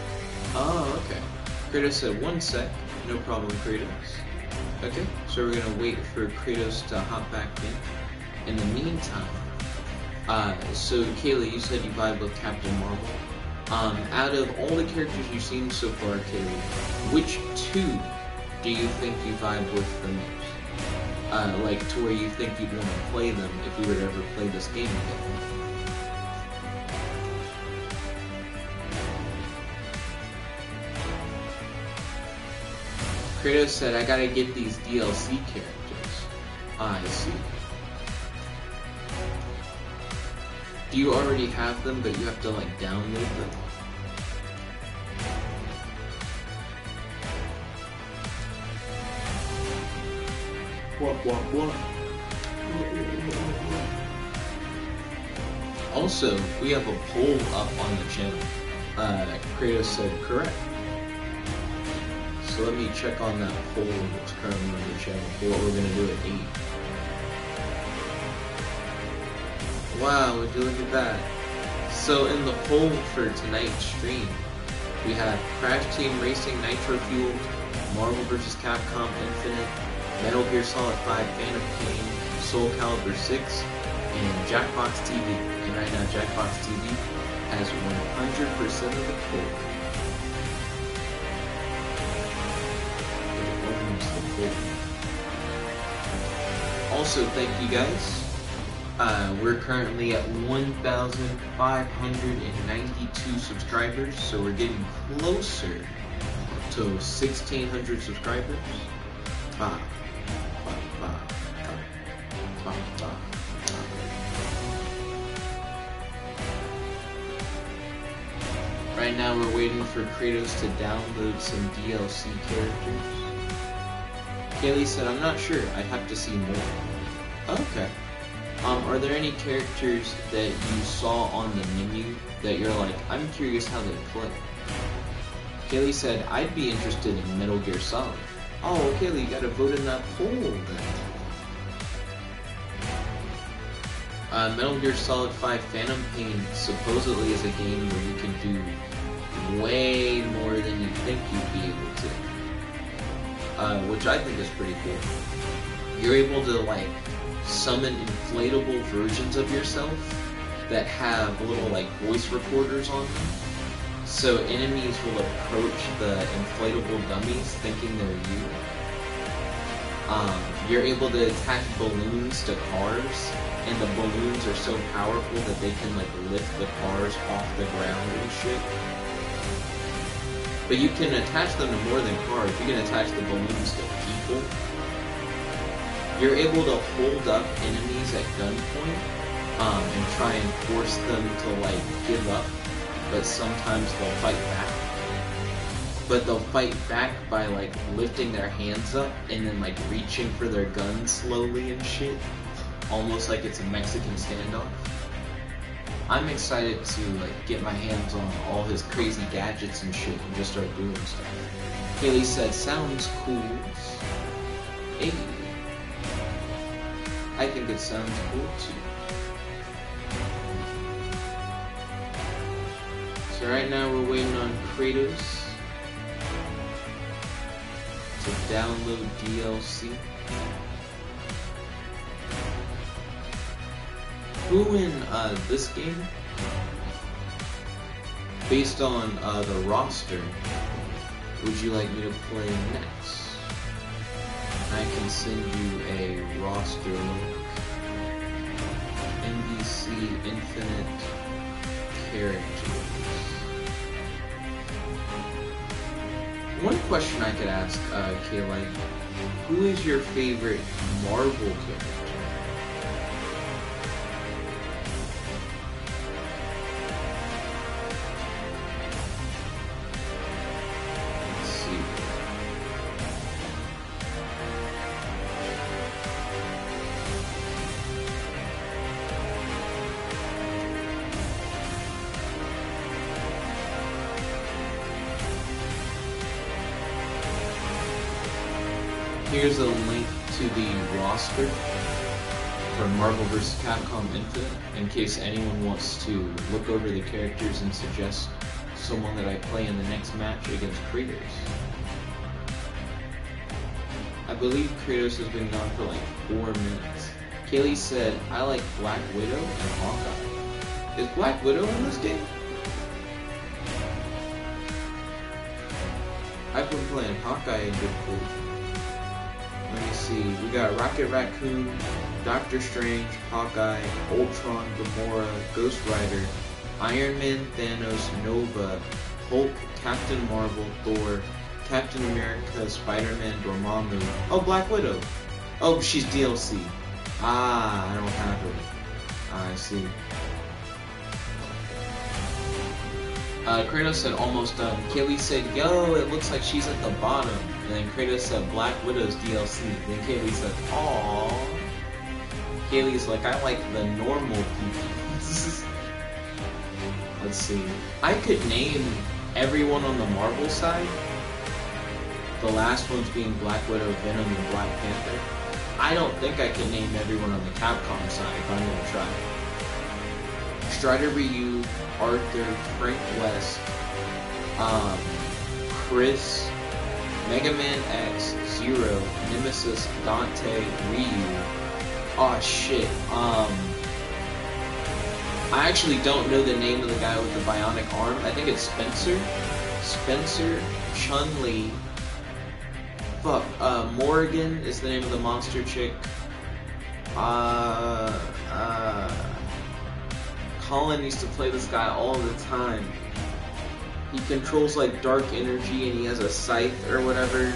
Oh, okay. Kratos said 1 sec. No problem, Kratos. Okay, so we're gonna wait for Kratos to hop back in. In the meantime, so Kaylee, you said you vibe with Captain Marvel. Out of all the characters you've seen so far, Kaylee, which 2 do you think you vibe with the most? Like, to where you think you'd want to play them if we were to ever play this game together. Kratos said, I gotta get these DLC characters. I see. Do you already have them, but you have to, like, download them? What? Also, we have a poll up on the channel. Kratos said correct. So let me check on that poll that's currently on the channel for what we're gonna do at 8. Wow, would you look at that? So in the poll for tonight's stream, we have Crash Team Racing Nitro Fueled, Marvel vs. Capcom Infinite, Metal Gear Solid 5 Phantom Pain, Soul Calibur 6, and Jackbox TV. And right now, Jackbox TV has 100% of the poll. Also, thank you guys. We're currently at 1,592 subscribers, so we're getting closer to 1,600 subscribers. Right now, we're waiting for Kratos to download some DLC characters. Kaylee said, I'm not sure. I'd have to see more. Okay. Are there any characters that you saw on the menu that you're like, I'm curious how they play? Kaylee said, I'd be interested in Metal Gear Solid. Oh, Kaylee, you gotta vote in that poll then. Metal Gear Solid 5 Phantom Pain supposedly is a game where you can do way more than you think you'd be able to. Which I think is pretty cool. You're able to, like, summon inflatable versions of yourself that have little, like, voice recorders on them. So enemies will approach the inflatable dummies thinking they're you. You're able to attach balloons to cars, and the balloons are so powerful that they can, like, lift the cars off the ground and shit. But you can attach them to more than cars. You can attach the balloons to people. You're able to hold up enemies at gunpoint and try and force them to, like, give up. But sometimes they'll fight back. But they'll fight back by, like, lifting their hands up and then, like, reaching for their guns slowly and shit. Almost like it's a Mexican standoff. I'm excited to, like, get my hands on all his crazy gadgets and shit and just start doing stuff. Haley said, sounds cool. Hey. I think it sounds cool too. So right now we're waiting on Kratos to download DLC. Who in this game, based on the roster, would you like me to play next? I can send you a roster link. MVC Infinite characters. One question I could ask, Kayla, who is your favorite Marvel character? here's a link to the roster for Marvel vs. Capcom Infinite, in case anyone wants to look over the characters and suggest someone that I play in the next match against Kratos. I believe Kratos has been gone for like 4 minutes. Kaylee said, I like Black Widow and Hawkeye. Is Black Widow in this game? I've been playing Hawkeye a good bit. Let me see. We got Rocket Raccoon, Doctor Strange, Hawkeye, Ultron, Gamora, Ghost Rider, Iron Man, Thanos, Nova, Hulk, Captain Marvel, Thor, Captain America, Spider-Man, Dormammu. Oh, Black Widow. Oh, she's DLC. Ah, I don't have her. I see. Kratos said almost done. Kaylee said, yo, it looks like she's at the bottom. And then Kratos said Black Widow's DLC. Then Kaylee said, aww. Kaylee's like, I like the normal people. Let's see. I could name everyone on the Marvel side. The last ones being Black Widow, Venom, and Black Panther. I don't think I can name everyone on the Capcom side, but I'm gonna try. Strider Ryu, Arthur, Frank West, Chris, Mega Man X, Zero, Nemesis, Dante, Ryu. Oh shit. I actually don't know the name of the guy with the bionic arm. I think it's Spencer. Spencer, Chun-Li. Fuck, Morrigan is the name of the monster chick. Colin used to play this guy all the time. He controls like dark energy and he has a scythe or whatever.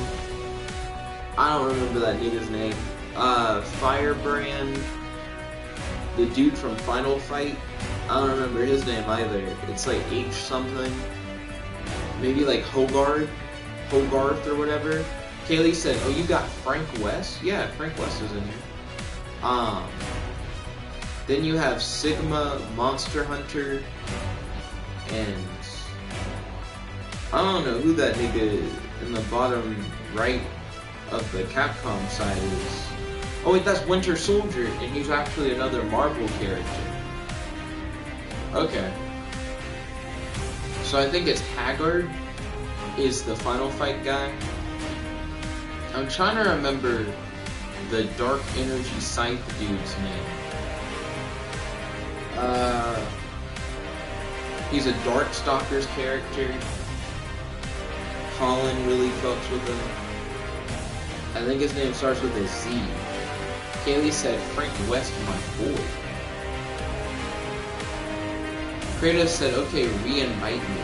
I don't remember that nigga's name. Firebrand, the dude from Final Fight. I don't remember his name either. It's like H something. Maybe like Hogarth or whatever. Kaylee said, oh, you got Frank West? Yeah, Frank West is in here. Then you have Sigma, Monster Hunter, and I don't know who that nigga in the bottom right of the Capcom side is. Oh wait, that's Winter Soldier, and he's actually another Marvel character. Okay. So I think it's Haggard is the Final Fight guy. I'm trying to remember the Dark Energy Scythe dude's name. He's a Darkstalkers character. Colin really fucks with him. I think his name starts with a Z. Kaylee said, Frank West, my boy. Kratos said, okay, re-invite me.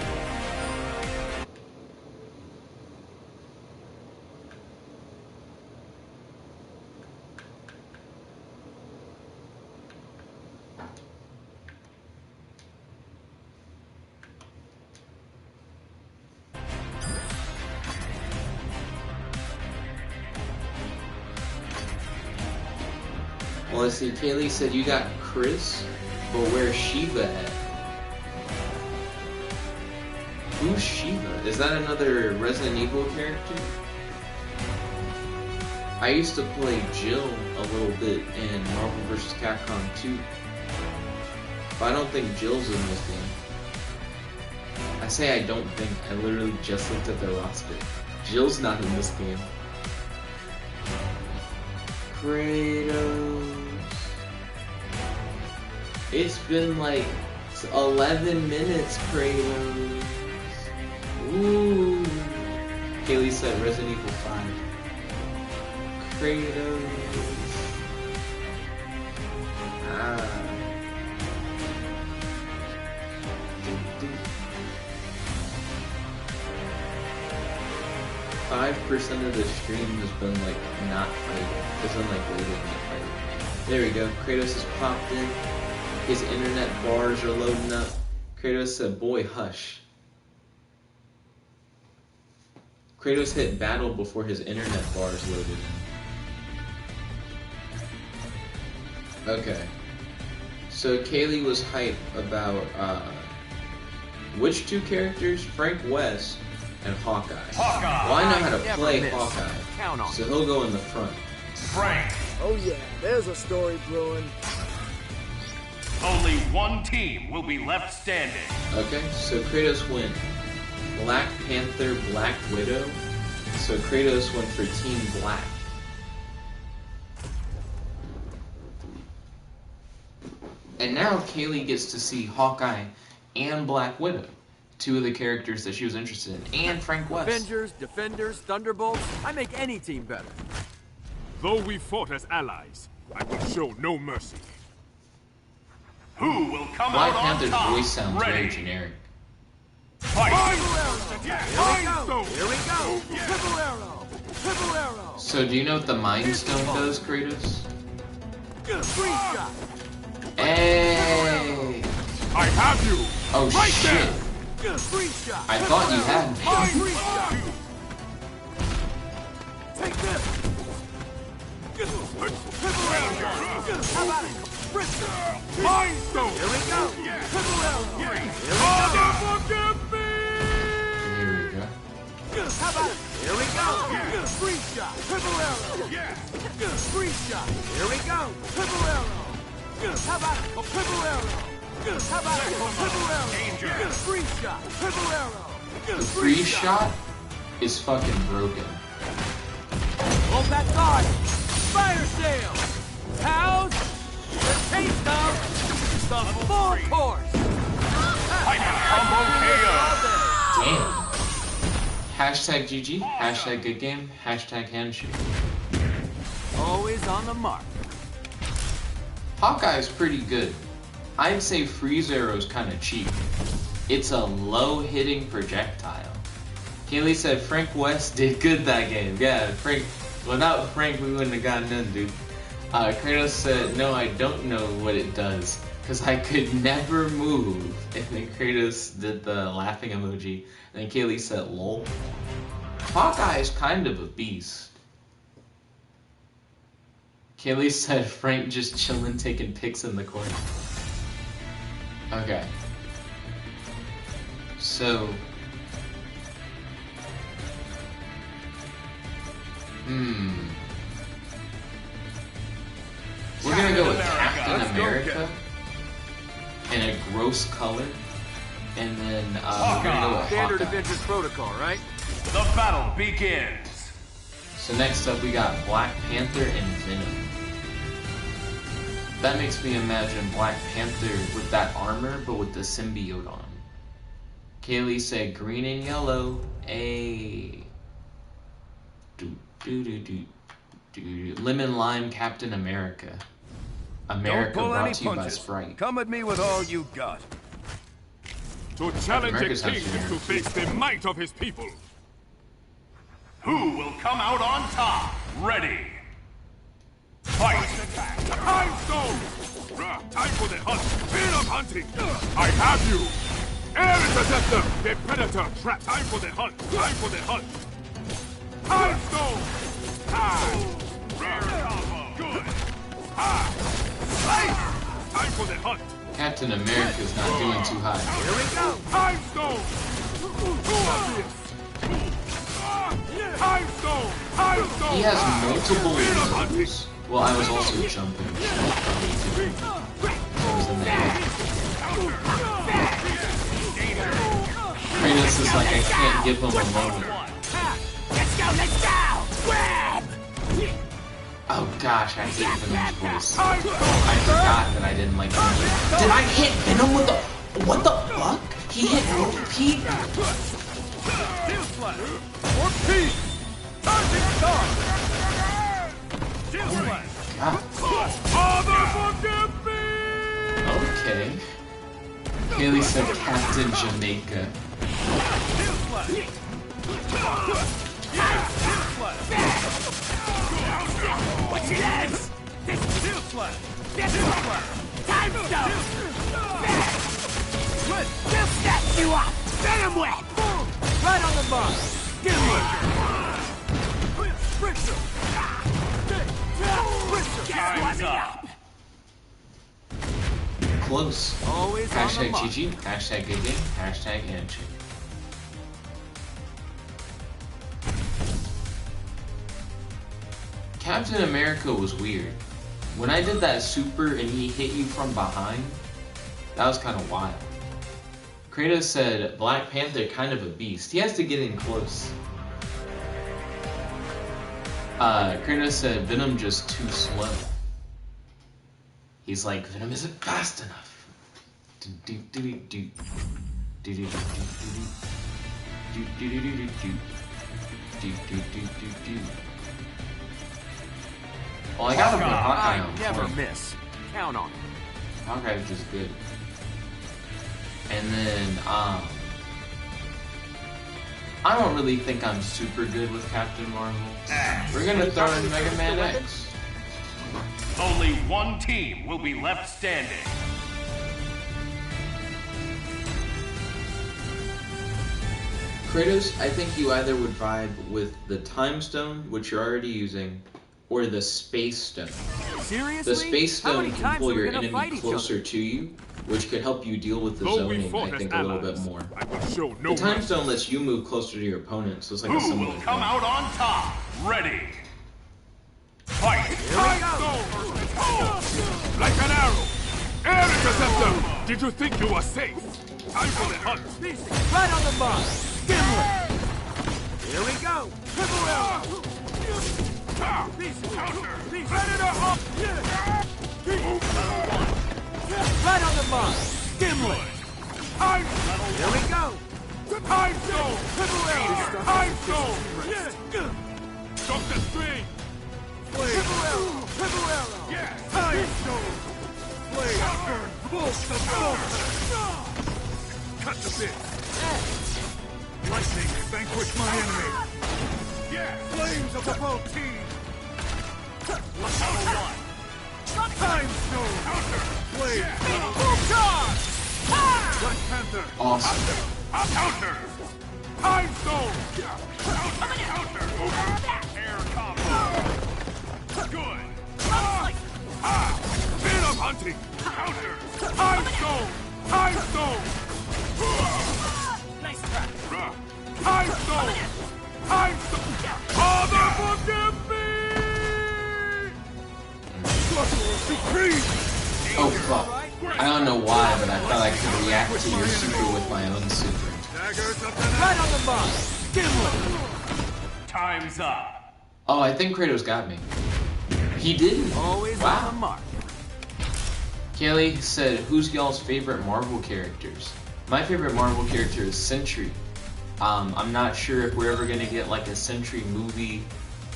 Well, let's see, Kaylee said you got Chris, but where's Shiva at? Who's Shiva? Is that another Resident Evil character? I used to play Jill a little bit in Marvel vs. Capcom 2. But I don't think Jill's in this game. I say I don't think, I literally just looked at the roster. Jill's not in this game. Kratos. It's been like 11 minutes, Kratos. Ooh. Kaylee said Resident Evil 5. Kratos. Ah. 5% of the stream has been like not fighting. It's been like waiting to fight. There we go. Kratos has popped in. His internet bars are loading up. Kratos said, boy, hush. Kratos hit battle before his internet bars loaded in. Okay. So Kaylee was hype about which two characters? Frank West and Hawkeye. Hawkeye. Well, I know how to Never play miss. Hawkeye, Count on so he'll go in the front. Frank. Oh yeah, there's a story brewing. Only one team will be left standing. Okay, so Kratos win. Black Panther, Black Widow. So Kratos went for Team Black. And now Kaylee gets to see Hawkeye and Black Widow, two of the characters that she was interested in, and Frank West. Avengers, Defenders, Thunderbolts. I make any team better. Though we fought as allies, I will show no mercy. Who will come Black out Panther's on top? voice sounds Ready. very generic. Fight. Here we go. Triple arrow. Triple arrow. So do you know what the Mind Stone does, Kratos? Free shot. Hey! I have you! Oh Right shit! Free shot. I thought you had me. Free shot. Take this. Triple arrow. How about it? Spritzer. Mind Stone! Here we go. Triple arrow. Here we go. Here we go. How about it? Here we go. Free shot. Triple arrow. Free shot. Here we go. Triple arrow. How about it? Triple arrow. How about it? Triple arrow. Free shot. Triple arrow. The free shot is fucking broken. Hold that guard. Fire sale. How's the taste of the full course? Titan combo KO. Damn. Hashtag GG, hashtag good game, hashtag handshake. Always on the mark. Hawkeye's pretty good. I'd say Freeze Arrow's kind of cheap. It's a low-hitting projectile. Kaylee said Frank West did good that game. Yeah, Frank. Without Frank, we wouldn't have gotten none, dude. Kratos said, no, I don't know what it does, because I could never move. And then Kratos did the laughing emoji. And then Kaylee said, lol. Hawkeye is kind of a beast. Kaylee said Frank just chilling taking pics in the corner. Okay. So... We're gonna go with Captain America in a gross color. And then we're gonna go with Standard Hawkeye. Avengers protocol, right? The battle begins. So next up we got Black Panther and Venom. That makes me imagine Black Panther with that armor, but with the symbiote on. Kaylee said green and yellow. A Lemon Lime Captain America. America Don't pull brought any to you by punches. Sprite. Come at me with all you got. To challenge a America's king not is to generic. face the might of his people. Who will come out on top? Ready. Fight. Time Stone! Time for the hunt! Fear of hunting! I have you! Air Interceptor! The Predator trap! Time for the hunt! Time for the hunt! Time Stone! Time! Rare combo. Good. Time for the hunt! Captain America's not doing too hot. Here we go. Time Stone! Too obvious! Time Stone! Time Stone! He has multiple Fear of hunting! moves. Well, I was also jumping. I was in there. Kratos is like, I can't give him a moment. Let's go, let's go! Grab! Oh gosh, I hate Venom's voice. I forgot that I didn't like Venom. Did I hit Venom with the... What the fuck? He hit Pete? Steel Slash! For peace! Target done! Steel Slash! God. Motherfucking me! Okay. Kaylee said Captain Jamaica. Steel Slash! Watch your legs! Steel Slash! Steel Slash! Time Stone! They'll snap you up! Venom Web! Right on the mark! Gimli! Spritzer! Time's up. Close. Always on the Hashtag mark. GG, hashtag good game, hashtag handshake. Captain America was weird. When I did that super and he hit you from behind, that was kind of wild. Kratos said Black Panther kind of a beast. He has to get in close. Kratos said Venom just too slow. He's like, Venom isn't fast enough. Well, I got him with Hawkeye on. Never miss. Count on it. Hawkeye's just good. And then, I don't really think I'm super good with Captain Marvel. We're gonna throw in Mega Man X. Only one team will be left standing. Kratos, I think you either would vibe with the Time Stone, which you're already using, or the Space Stone. Seriously? The Space How Stone many can times pull are we your gonna enemy fight each closer other? to you, which could help you deal with the Though we zoning, fought I as think, a little bit allies, more. I will show no The Time mercy. Stone lets you move closer to your opponent, so it's like a Who similar will come thing. out on top? Ready. Fight. Like an arrow! Air interceptor! Did you think you were safe? Time for the hunt! Right on the mark. Gimlet. Here we go. Triple arrow. Counter! Predator up! Right on the mark. Gimlet. Time! Here we go. Time stone! Triple arrow! Time stone! Dr. Strange! Triple arrow. Triple arrow. Yes! Time stone. Counter! Cut the bit! Lightning, vanquish my enemy! Yes! Flames of the boat team! Time stone! Counter! Blade! Full charge. Black Panther! Awesome. Counter! Time stone! Counter! Air combo! Good! Venom hunting! Counter! Time stone! Time stone! Nice try. Time stone! Time stone! Father, forgive me! Sorcerer supreme! Oh fuck. I don't know why, but I thought I could react to your super with my own super. Daggers of the Right on the mark. Gimlet. Time's up. Oh, I think Kratos got me. He didn't. Always on Wow. the mark. Kaylee said, who's y'all's favorite Marvel characters? My favorite Marvel character is Sentry. I'm not sure if we're ever going to get like a Sentry movie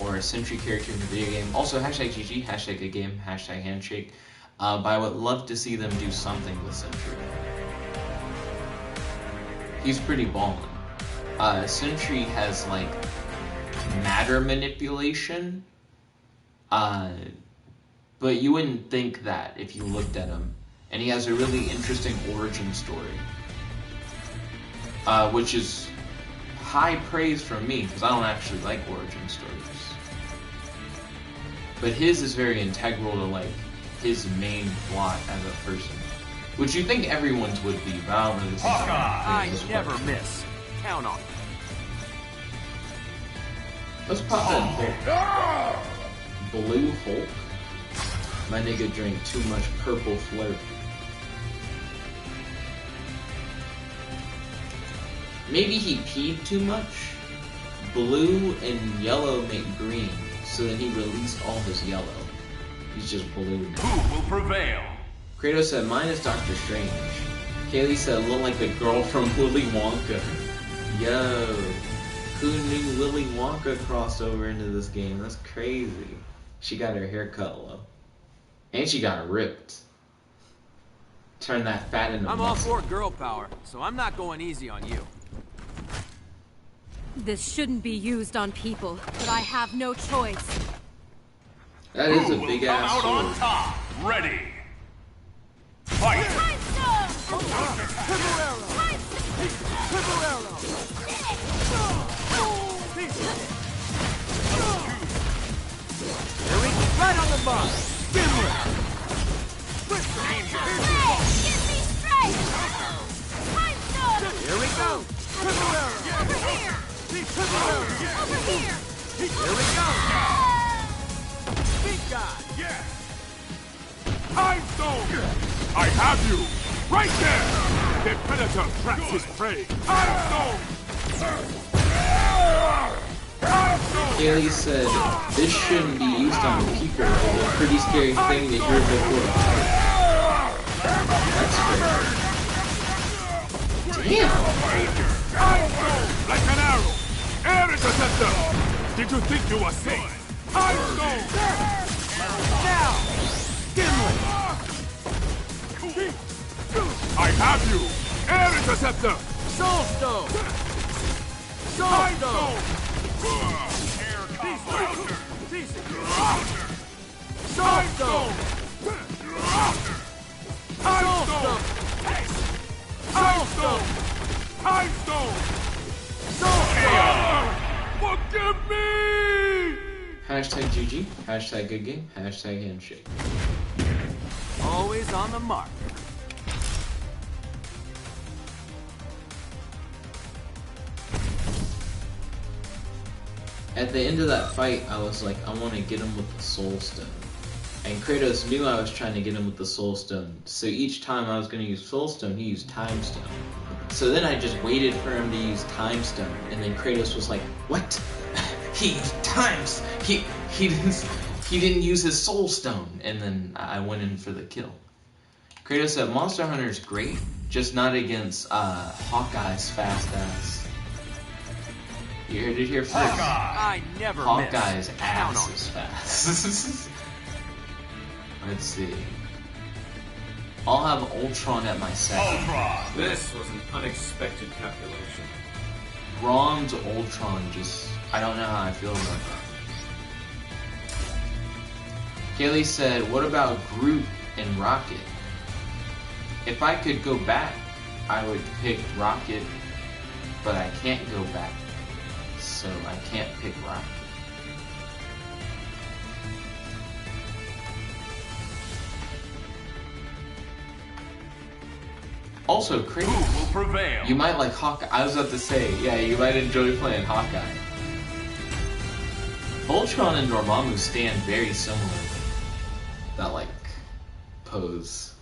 or a Sentry character in a video game. Also, hashtag GG, hashtag a game, hashtag handshake. But I would love to see them do something with Sentry. He's pretty ballin'. Sentry has like matter manipulation. But you wouldn't think that if you looked at him. And he has a really interesting origin story. Which is high praise from me, because I don't actually like origin stories. But his is very integral to like his main plot as a person. Which you think everyone's would be, but I don't really think I his never would. miss. Count on it. Let's pop that Hulk. Blue Hulk. My nigga drank too much purple flirt. Maybe he peed too much. Blue and yellow make green, so then he released all his yellow. He's just blue now. Who will prevail? Kratos said, mine is Doctor Strange. Kaylee said, look like the girl from Willy Wonka. Yo, who knew Willy Wonka crossed over into this game? That's crazy. She got her hair cut low. And she got ripped. Turn that fat into I'm all muscle. for girl power, so I'm not going easy on you. This shouldn't be used on people, but I have no choice. That is Who a will big come ass out on sword. top? Ready. Fight. Triple arrow. Triple arrow. Here we go. Right on the mark. Gimlet. Here we go. Triple arrow. Triple arrow. Here we go. Time Stone! I have you! Right there! The Predator traps his prey! Time Stone! Haley said, this shouldn't be used on people. A pretty scary thing to hear before a fight. That's fair. Damn! Like an arrow! Air interceptor! Did you think you were safe? Time Stone! Now! Gimli! I have you! Air interceptor! Soul Stone! Soul Time Stone! Stone! Soul Stone! Time Soul Stone! Stone! Time Stone! Time Stone! Soul Stone! Forgive me! Hashtag GG, hashtag good game, hashtag handshake. Always on the mark. At the end of that fight, I was like, I want to get him with the Soul Stone. And Kratos knew I was trying to get him with the Soul Stone. So each time I was going to use Soul Stone, he used Time Stone. So then I just waited for him to use Time Stone. And then Kratos was like, what? He didn't use his Soul Stone. And then I went in for the kill. Kratos said, Monster Hunter is great, just not against Hawkeye's fast ass. You heard it here first. I never Hawkeye's miss. ass is fast. Let's see. I'll have Ultron at my second. Ultron! This was an unexpected calculation. Bronze Ultron just... I don't know how I feel about that. Kaylee said, what about Groot and Rocket? If I could go back, I would pick Rocket, but I can't go back. So I can't pick Rocket. Also, Kratos, Who will prevail? you might like Hawkeye. I was about to say, yeah, you might enjoy playing Hawkeye. Ultron and Dormammu stand very similar. That, like, pose.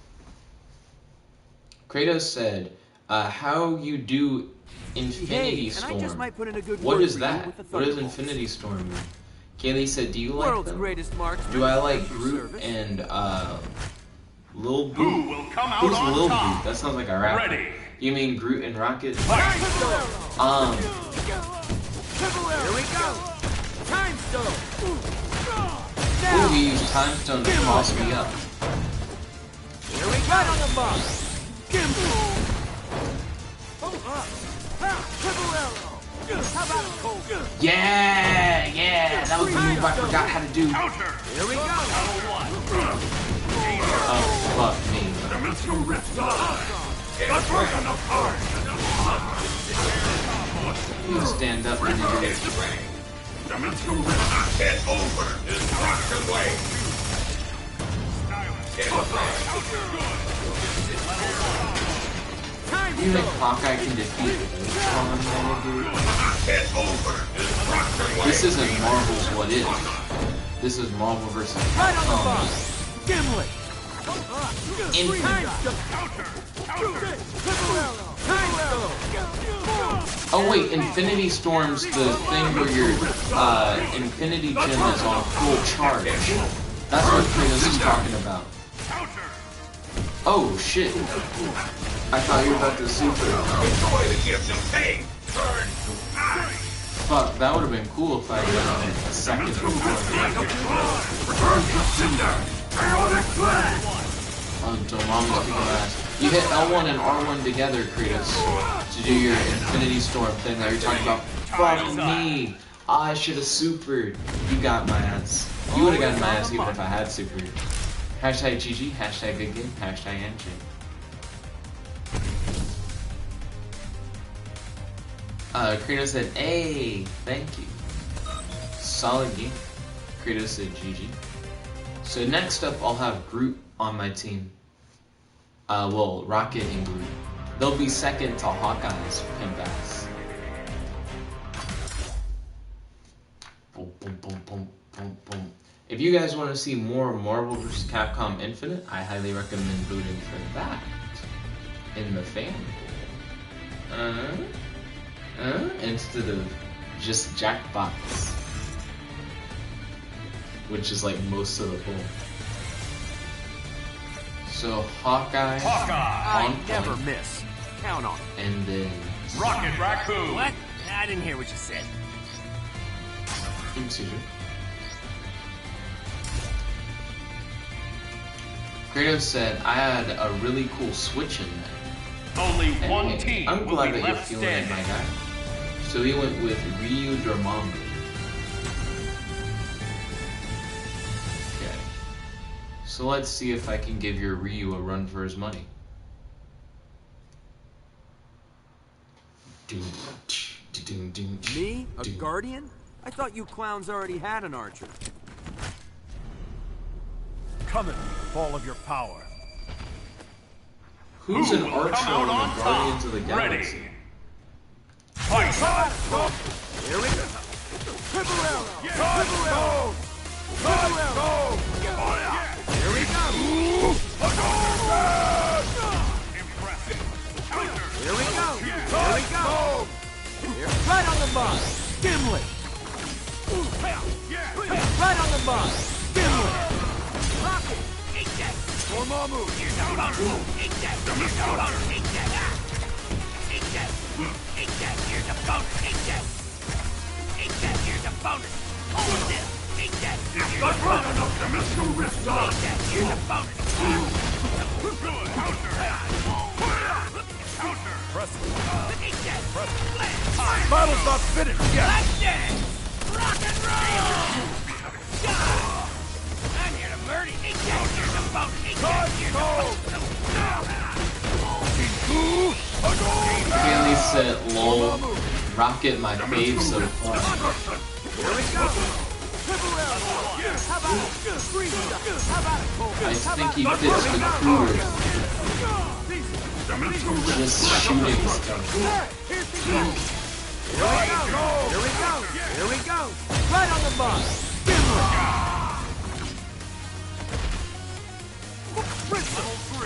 Kratos said, how you do Infinity Hey, Storm. and I just might put in a good What word is for you that? with the What does Thunderbolts. Infinity Storm mean? Kaylee said, do you like World's them? greatest marksman. Do I like At your Groot service. and, Lil Boot? Who will come out Who's on Lil top? Boot? That sounds like a rapper. Ready. You mean Groot and Rocket? Time Who we go! Time Stone! we use Time Stone to cross me up. Here we go! On the mark! Triple arrow! How about a cold? Yeah, that was the move I forgot how to do. Counter! Here we go! Oh, fuck me. You stand up and do it. It's over. Destruction wave. You think Hawkeye can defeat Ultron, dude? It's over. Destruction wave. This isn't Marvel's What If. This is Marvel vs. Right on the Capcom. mark! Gimli! Infinite. Triple arrow! Time Stone! Oh wait, Infinity Storm's the thing where your Infinity Gem is on full charge. That's what Kratos is talking about. Oh shit. I thought you were about to super. Enjoy the gift of pain. Turn to ice. Fuck, that would have been cool if I got a second before. Oh, Dormammu's kicking ass. You hit L1 and R1 together, Kratos, to do your Infinity Storm thing that you're talking about. Fuck me! I should have supered. You got my ass. You would have gotten my ass even if I had supered. Hashtag GG, hashtag good game, hashtag handshake. Kratos said, hey, thank you. Solid game. Kratos said GG. So next up, I'll have Groot on my team. Well, Rocket and Groot. They'll be second to Hawkeye's pimp ass. Boom, boom, boom, boom, boom, boom. If If you guys want to see more Marvel vs. Capcom Infinite, I highly recommend voting for that in the fan poll. Instead of just Jackbox, which is like most of the poll. So Hawkeye I never miss. Count on it. and then Rocket Raccoon. What? I didn't hear what you said. Incision. Kratos said, I had a really cool switch in there. Only Hey, one team I'm will glad be that you're left feeling it, standing. my guy. So he went with Ryu Dormammu. Okay. So let's see if I can give your Ryu a run for his money. Me? A guardian? I thought you clowns already had an archer. Come at me with all of your power. Who's Who an will archer come out on on the Guardians of the top? Galaxy? Ready. Fight! Here we go. Triple arrow! Triple arrow! Triple arrow! Here we go. Impressive. Counter. Here we go. Here we go. Here. Right on the mark. Gimli. Right on the mark. Gimli. Rocket. Eat that. Dormammu! Eat that. Eat that. Eat that. Eat that. Eat that. Here's a bonus. Eat that. Eat that. Here's a bonus. Hold this. Eat that. Here's a bonus. Eat that. Here's a bonus. Counter. Press it. Eat that. Battle's not finished yet! Let's dance. Rock and roll. I'm here to murder. Eat that. Here's a bonus. Eat that. Here's a bonus. Haley said, lol, Rocket my fave so far. Here we go. Triple arrow. How about it? Green stuff. How about it, Cole? I think he fits the cooler. Just shooting stuff. Here's the game. Here we go. Here we go. Here we go. Right on the mark. Gimli.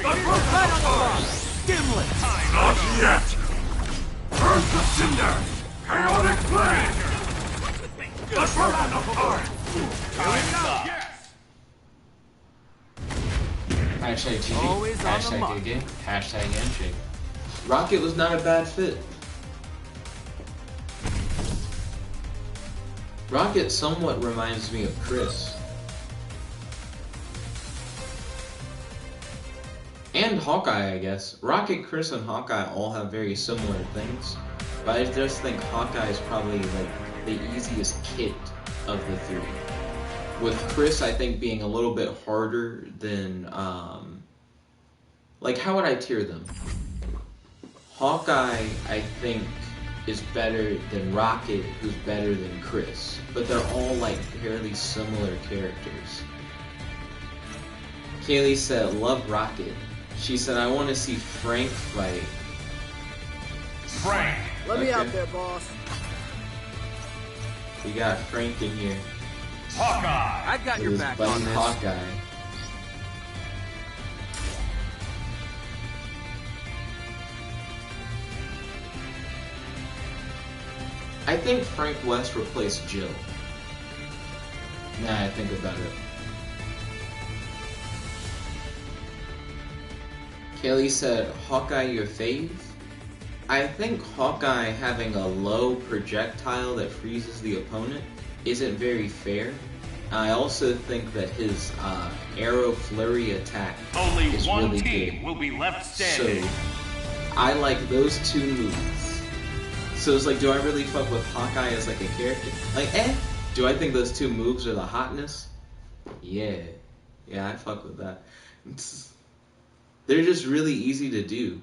Right on the mark. Gimli. Not yet! Burst the cinder! Chaotic flame! Let's burn them apart! Hashtag GG. Always on the Hashtag mark. good game. Hashtag handshake. Rocket was not a bad fit. Rocket somewhat reminds me of Chris. And Hawkeye, I guess. Rocket, Chris, and Hawkeye all have very similar things. But I just think Hawkeye is probably like the easiest kit of the three. With Chris, I think being a little bit harder than, like, how would I tier them? Hawkeye, I think, is better than Rocket, who's better than Chris. But they're all, like, fairly similar characters. Kaylee said, love Rocket. She said, I want to see Frank fight. Frank. Let me Okay. out there, boss. We got Frank in here. Hawkeye. I got With your his back buddy on this. Hawkeye. I think Frank West replaced Jill. Now I think about it. Kaylee said, Hawkeye your fave? I think Hawkeye having a low projectile that freezes the opponent isn't very fair. I also think that his arrow flurry attack Only is one really team good. will be left So, standing. I like those two moves. So it's like, do I really fuck with Hawkeye as like a character? Like, do I think those two moves are the hotness? Yeah. Yeah, I fuck with that. They're just really easy to do,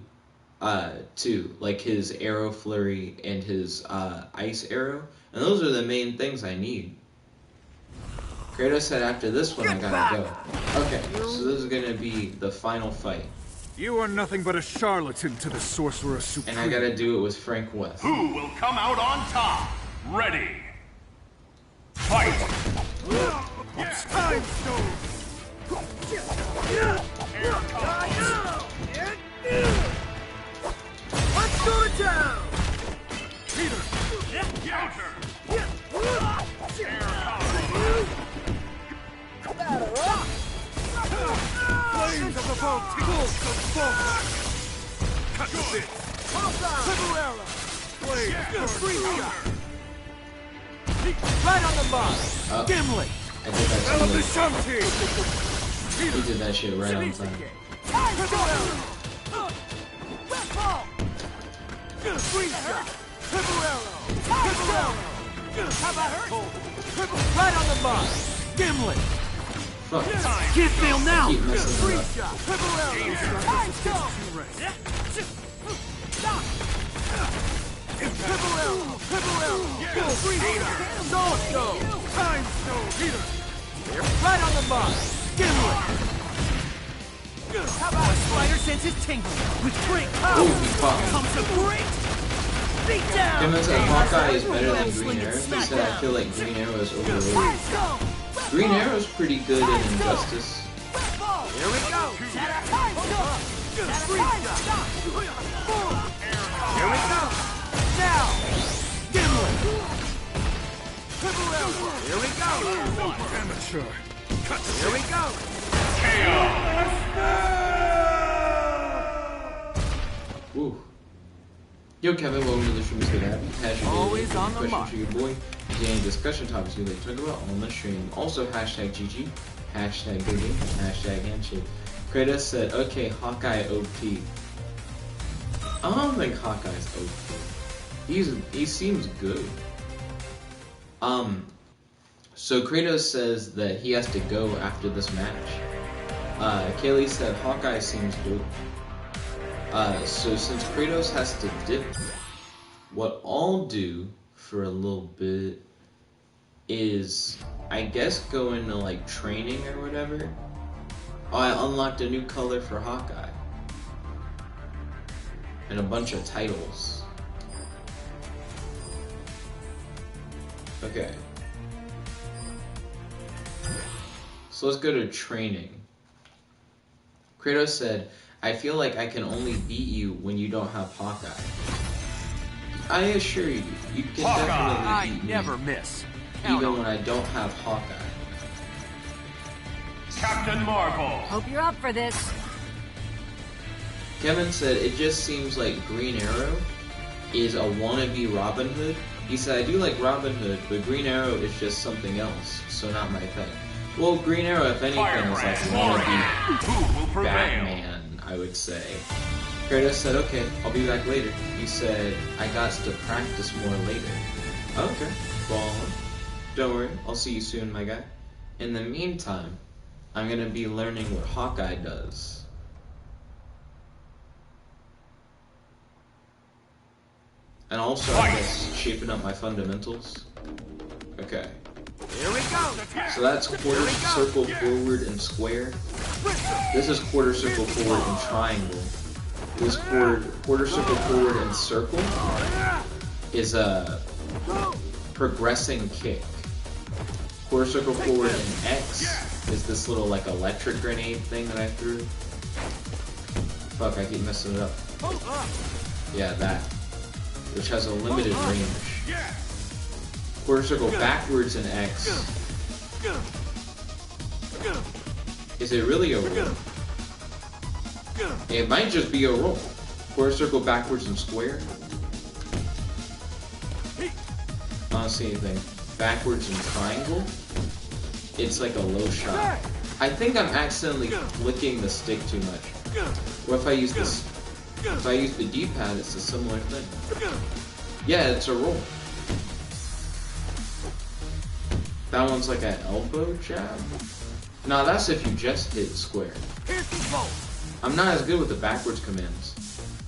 too. Like his arrow flurry and his ice arrow. And those are the main things I need. Kratos said after this one I gotta go. Okay, so this is gonna be the final fight. You are nothing but a charlatan to the Sorcerer Supreme. And I gotta do it with Frank West. Who will come out on top? Ready. Fight. Time stone! Let's go to town! Peter! Counter! Flames of the boat tickles the boat! Cut the bit! Triple arrow! Flames! Free shot! Right on the mark! Gimli! I did that too late. Shanti! He did that shit right on time. Triple arrow! Free shot! Triple arrow! Triple arrow! How about her? Triple right on the mark! Gimli! Fuck. Can't fail now! Keep messing Free it up. shot! Triple arrow! Time stone! Triple arrow! Triple arrow! Free shot! Soul stone! Time stone! Peter! Right on the mark! Gimli! How about spider senses tingling with great power? Oh, he fucked. Comes a great beat down! Kevin said Hawkeye is better than Green Arrow. He said I feel like Green Arrow is overrated. Green Arrow is pretty good in Injustice. Here we go! Here we go! Now! Gimli! Triple arrow! Here we go! Amateur! Cut the Here we go! Woo. Yo, Kevin, welcome to the stream. Good happy. Hashtag Always on the mark. to your boy. Is there any discussion topics you'd like to talk about on the stream? Also, hashtag GG, hashtag good game, hashtag handshake. Kratos said, okay, Hawkeye OP. I don't think Hawkeye's OP. He seems good. So Kratos says that he has to go after this match. Kaylee said Hawkeye seems dope. So since Kratos has to dip, what I'll do for a little bit is, I guess, go into like training or whatever. Oh, I unlocked a new color for Hawkeye. And a bunch of titles. Okay. So let's go to training. Kratos said, I feel like I can only beat you when you don't have Hawkeye. I assure you, you can definitely beat me. I never miss. Even when I don't have Hawkeye. Captain Marvel! Hope you're up for this. Kevin said, it just seems like Green Arrow is a wannabe Robin Hood. He said, I do like Robin Hood, but Green Arrow is just something else, so not my thing. Well, Green Arrow, if anything, is like wannabe Who will prevail? Batman, I would say. Kratos said, okay, I'll be back later. He said, I got to practice more later. Okay, well, don't worry, I'll see you soon, my guy. In the meantime, I'm gonna be learning what Hawkeye does. And also, I guess, shaping up my fundamentals. Okay. Here we go! So that's quarter circle forward and square. This is quarter circle forward and triangle. This quarter circle forward and circle is a progressing kick. Quarter circle forward and X is this little like electric grenade thing that I threw. Fuck, I keep messing it up. Yeah, that. Which has a limited range. Quarter circle backwards in X. Is it really a roll? It might just be a roll. Quarter circle backwards and square. I don't see anything. Backwards and triangle. It's like a low shot. I think I'm accidentally flicking the stick too much. What if I use this? If I use the D-pad, it's a similar thing. Yeah, it's a roll. That one's like an elbow jab? Nah, that's if you just hit square. I'm not as good with the backwards commands.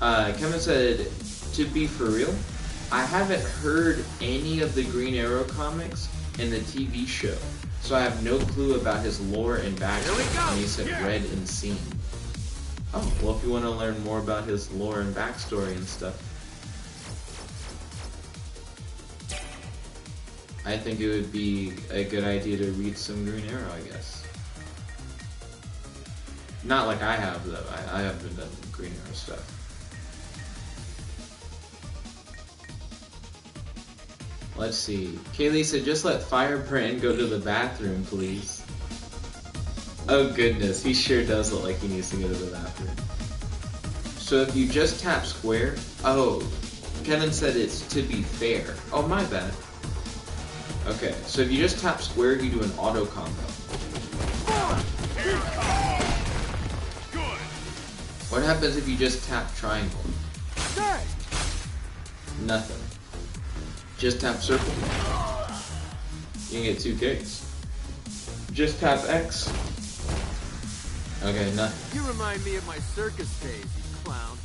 Kevin said, to be for real, I haven't heard any of the Green Arrow comics in the TV show, so I have no clue about his lore and backstory. And he said read and seen. Oh, well, if you want to learn more about his lore and backstory and stuff. I think it would be a good idea to read some Green Arrow, I guess. Not like I have, though. I haven't done Green Arrow stuff. Let's see. Kaylee said, just let Firebrand go to the bathroom, please. Oh goodness, he sure does look like he needs to go to the bathroom. So if you just tap square... Oh, Kevin said it's to be fair. Oh, my bad. Okay, so if you just tap square, you do an auto combo. What happens if you just tap triangle? Nothing. Just tap circle. You can get 2 kicks. Just tap X. Okay, nothing. You remind me of my circus days, you clown.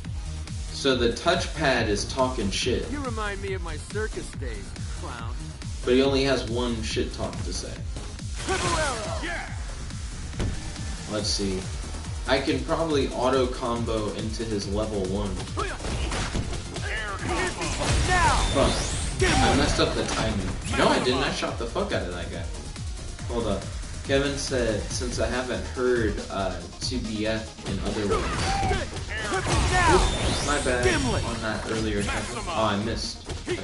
So the touchpad is talking shit. You remind me of my circus days, you clown. But he only has one shit talk to say. Triple arrow! Yeah! Let's see. I can probably auto combo into his level 1. Now! Fuck. I messed up the timing. No, I didn't. I shot the fuck out of that guy. Hold up. Kevin said, since I haven't heard 2BF in other ways. Oops, my bad on that earlier time. Oh, I missed. Okay.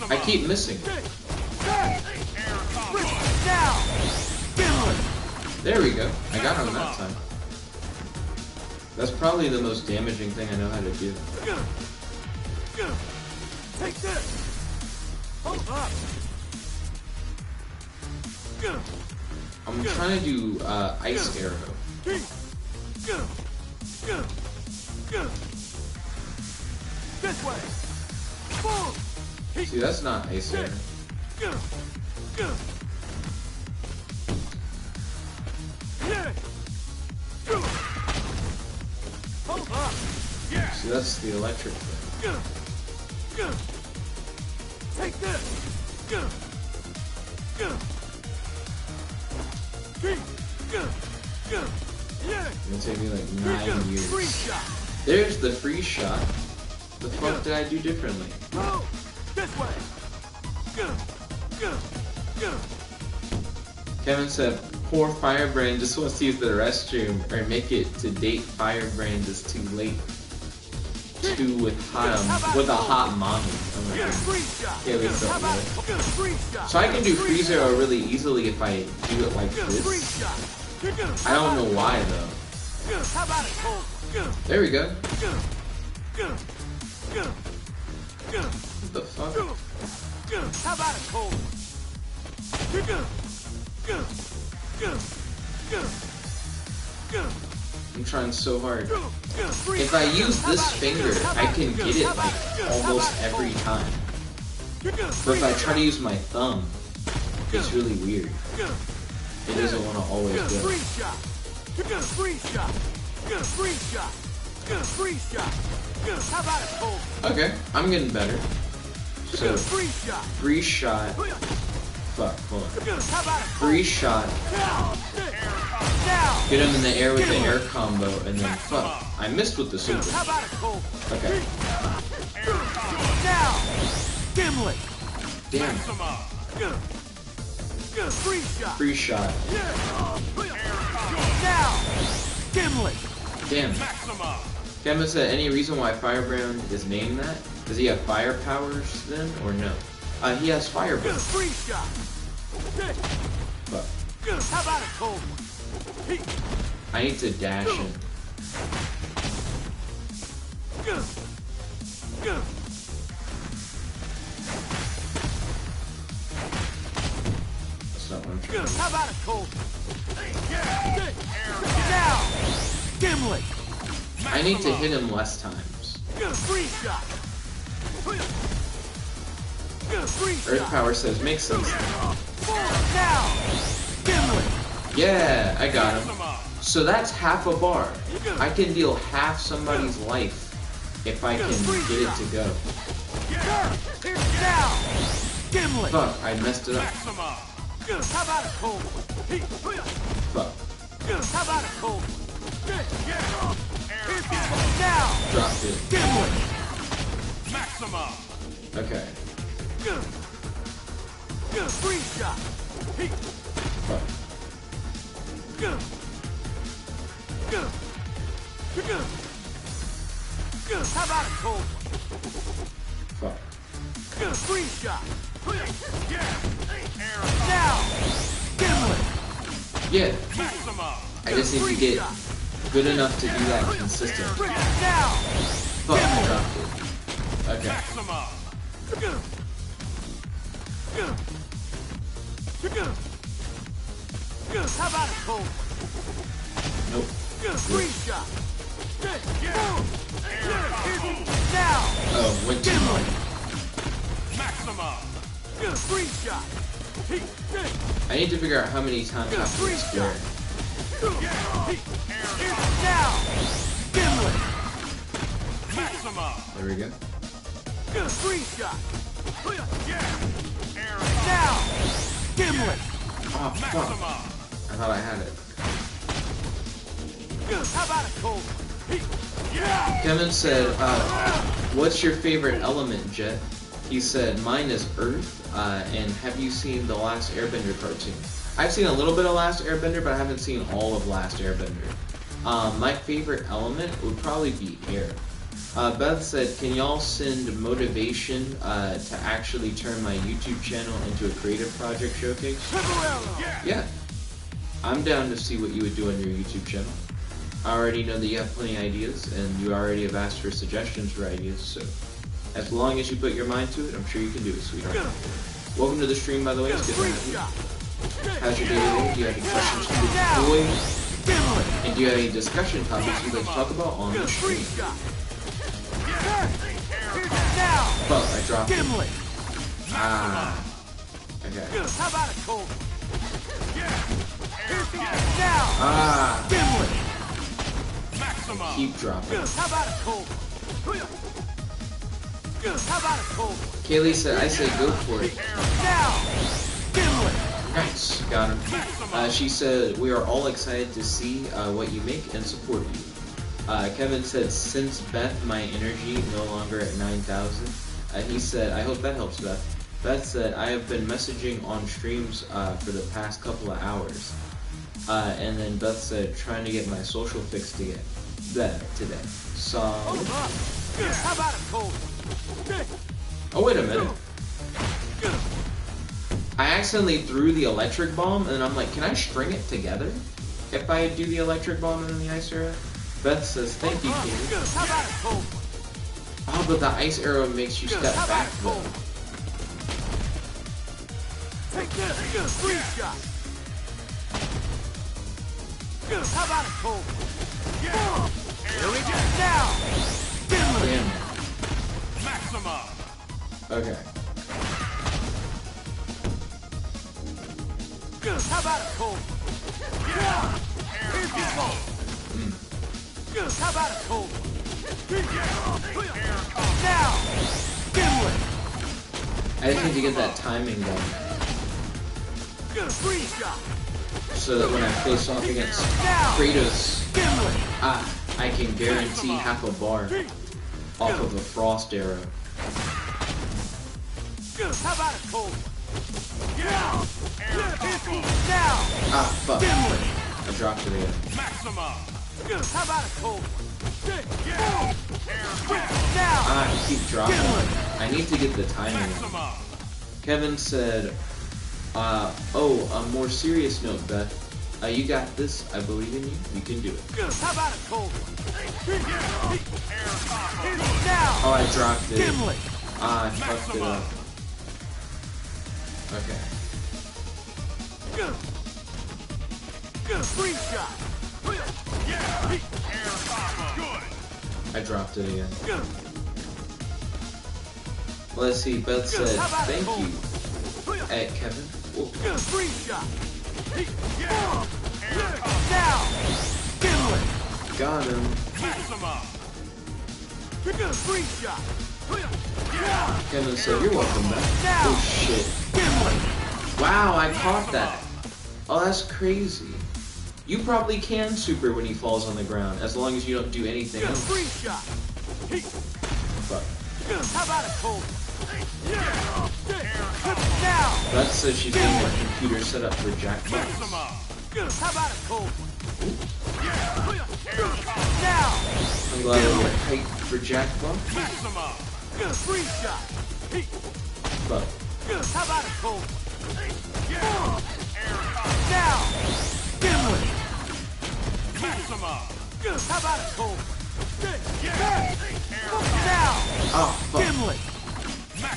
I keep missing. There we go. I got him that time. That's probably the most damaging thing I know how to do. Take this! Hold up! I'm trying to do ice arrow. This way! See, that's not ice arrow. Hold up! See, that's the electric thing. Take this! It'll take me like 9 years. There's the free shot. The fuck did I do differently? This way! Kevin said, poor Firebrand just wants to use the restroom, or make it to date Firebrand is too late. Two with a hot mommy. Oh my god. Yeah, that's so weird. So I can do freeze arrow really easily if I do it like this. I don't know why though. There we go. What the fuck? How about it, Cole? I'm trying so hard. If I use this finger, I can get it like almost every time. But if I try to use my thumb, it's really weird. It doesn't want to always go. Free shot. Free shot. Free shot. Free shot. How about it, Cole? Okay, I'm getting better. So, free shot. Free shot. Fuck, hold on. How about it? Free shot. Get him in the air with the air combo, and then fuck. I missed with the super. How about it, Cole? Okay. Now, Gimlet. Damn. Free shot. Free shot. Now, Gimlet. Damn. Kevin said, any reason why Firebrand is named that? Does he have fire powers then, or no? He has Firebrand. Free shot. Fuck. How about it, Cole? I need to dash in. That's not what I'm trying to do. How about it, Cole? Now, Gimlet. I need to hit him less times. Free shot. Earth Power says, makes sense. Now, Gimlet. Yeah, I got him. So that's half a bar. I can deal half somebody's life if I can get it to go. Now, Gimlet. Fuck, I messed it up. How about it, Cole? Fuck. How about it, Cole? Now, Dropped it. Gimlet. Maximum. Okay. Free shot. Fuck. How about a cold Fuck. one? Free shot. Now. Gimlet. Yeah. Maximum. I just need to get good enough to do that consistently. Now. Fuck, I dropped it. Okay. Maximum. How about a cold one? Nope. Free shot. Now. Oh, went too hard. Maximum. Free shot. I need to figure out how many times I have to square. Now. Gimlet. Maximum. There we go. Free shot. Now. Gimlet. Oh, fuck. I thought I had it. How about a cold one? Kevin said, what's your favorite element, Jet? He said, mine is Earth, and have you seen the Last Airbender cartoon? I've seen a little bit of Last Airbender, but I haven't seen all of Last Airbender. My favorite element would probably be air. Beth said, can y'all send motivation to actually turn my YouTube channel into a creative project showcase? Yeah. I'm down to see what you would do on your YouTube channel. I already know that you have plenty of ideas, and you already have asked for suggestions for ideas, so as long as you put your mind to it, I'm sure you can do it, sweetheart. Welcome to the stream, by the way. It's good to have you. How's your day today? Do you have any questions for the boy? And do you have any discussion topics you'd like to talk about on the stream? Fuck, I dropped it. Ah. Okay. How about a cold one? Ah. Maximum. Keep dropping. How about a cold one? How about a cold one? Kaylee said, I say go for it. Now. Gimlet. Nice. Got him. She said, we are all excited to see what you make and support you. Kevin said, since Beth, my energy no longer at 9,000. He said, I hope that helps, Beth. Beth said, I have been messaging on streams for the past couple of hours. And then Beth said, trying to get my social fix today. So... How about a cold one? Oh, wait a minute. I accidentally threw the electric bomb, and I'm like, can I string it together if I do the electric bomb and then the ice arrow? Beth says, thank you, Katie. How about a cold one? Oh, but the ice arrow makes you step back, though. Take this. Free shot. How about a cold one? Here we go. Now. Damn. Maximum. Okay. How about a cold one? Here's your cold. How about a cold one? Now. Gimlet. I just need to get that timing going. Free shot. So that when I face off against Kratos, I can guarantee half a bar off of a frost arrow. How about a cold one? Ah, fuck. I dropped it again. Maximum. How about a cold one? Ah, I keep dropping it. I need to get the timing on. Maximum. Kevin said, oh, a more serious note, Beth. You got this. I believe in you. You can do it. How about a cold one? Oh, I dropped it. Ah, I fucked it up. Okay. Free shot. I dropped it again. Let's see. Beth said, thank you. Hey, Kevin. Whoa. Free shot. Now. Gimlet. Got him. Maximum. Free shot. Kevin said, you're welcome back. Oh, shit. Wow, I caught that. Oh, that's crazy. You probably can super when he falls on the ground, as long as you don't do anything else. Free shot. Fuck. How about a cold? Now! That says she's getting her computer set up for Jackbox. How about a cold? Now! I'm glad I went height for Jackbox. Free shot! But How about a cold? Now! Gimlet! How about a cold? Now! oh fuck. Gimlet!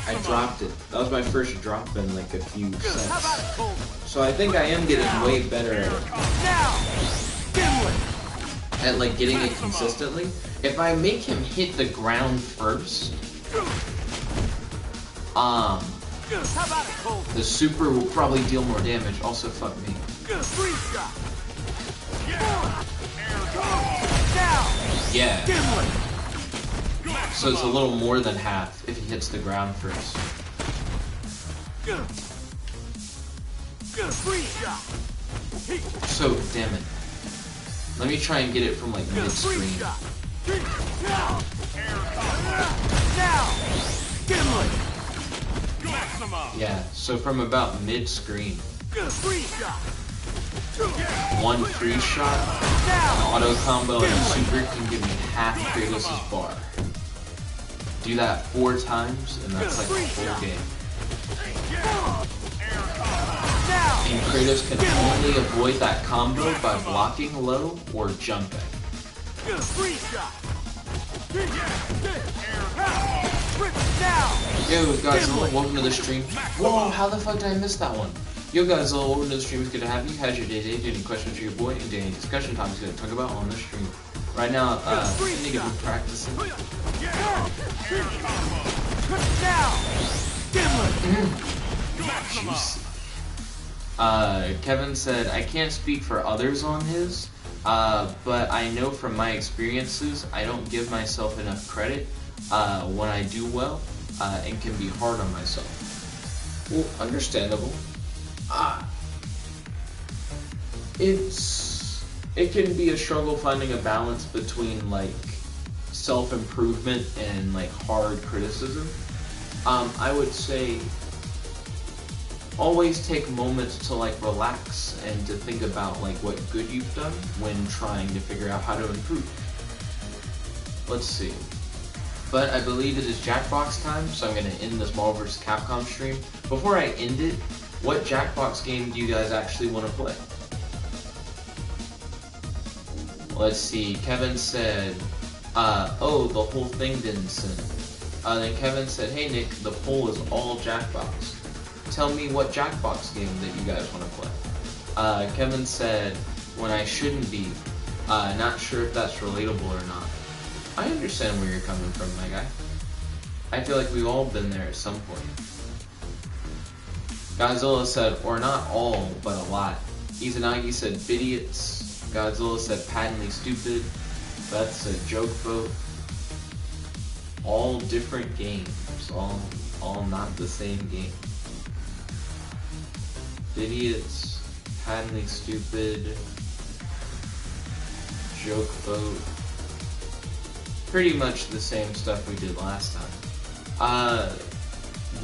I dropped it. That was my first drop in like a few How about a sets. cold? So I think I am getting way better at it. Now! Gimlet! At like getting it consistently. If I make him hit the ground first, How about a cold? the super will probably deal more damage. Also, fuck me. Free shot! Now! Yeah. Gimlet! So it's a little more than half if he hits the ground first. Free shot! So damn it. Let me try and get it from like Free mid-screen. shot! Now! Gimlet! Yeah. So from about mid-screen, Free shot! one free shot, an Now! auto combo, and a super can give me half Kratos' bar. Do that 4 times, and that's like the whole game. Now! And Kratos can only avoid that combo by blocking low or jumping. Free shot! Now! Yo, Godzilla, welcome to the stream. Whoa, how the fuck did I miss that one? Yo, Godzilla, welcome to the stream. It's good to have you. How's your day today? Any questions for your boy? And any discussion topics we're going to talk about on the stream. Right now, I need to be practicing. Now! Gimlet! Juicy. Kevin said, I can't speak for others on his, but I know from my experiences, I don't give myself enough credit when I do well, and can be hard on myself. Well, understandable. It can be a struggle finding a balance between like self-improvement and like hard criticism. I would say always take moments to like relax and to think about like what good you've done when trying to figure out how to improve. Let's see. But I believe it is Jackbox time, so I'm going to end this Marvel vs. Capcom stream. Before I end it, what Jackbox game do you guys actually want to play? Let's see, Kevin said, oh, the whole thing didn't send. Then Kevin said, hey Nick, the poll is all Jackbox. Tell me what Jackbox game that you guys want to play. Kevin said, when I shouldn't be, not sure if that's relatable or not. I understand where you're coming from, my guy. I feel like we've all been there at some point. Godzilla said, or not all, but a lot. Izanagi said, idiots. Godzilla said, patently stupid. Beth said, joke boat. All different games. All not the same game. Idiots. Patently stupid. Joke boat. Pretty much the same stuff we did last time.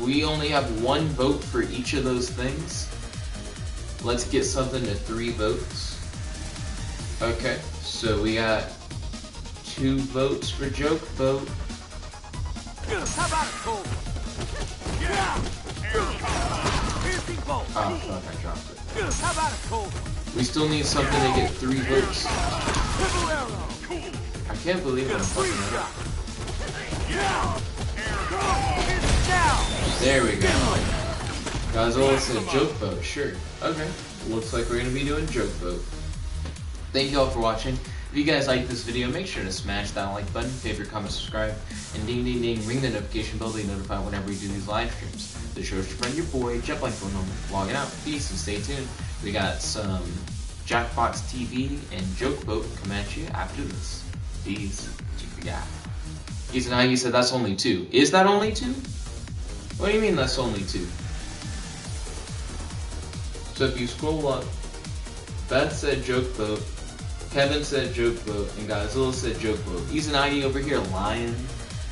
We only have 1 vote for each of those things. Let's get something to 3 votes. Okay, so we got 2 votes for Joke Boat. How about a cold? Piercing bolt. Oh fuck, I dropped it. How about a cold? We still need something to get 3 votes. Triple arrow. I can't believe I'm Free fucking shot. up. Now. There we go. Godzilla said Joke Boat, sure. Okay, looks like we're gonna be doing Joke Boat. Thank you all for watching. If you guys like this video, make sure to smash that like button, favorite, comment, subscribe, and ding ding ding, ring the notification bell to be notified whenever we do these live streams. The show's your friend, your boy, Jet Black Phone logging out. Peace and stay tuned. We got some Jackbox TV and Joke Boat coming at you after this. Peace. Yeah. Izanagi said that's only 2. Is that only 2? What do you mean that's only 2? So if you scroll up, Beth said Joke Boat, Kevin said Joke Boat, and Godzilla said Joke Boat. Izanagi over here lying.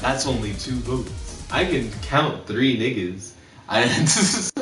That's only 2 votes. I can count 3 niggas.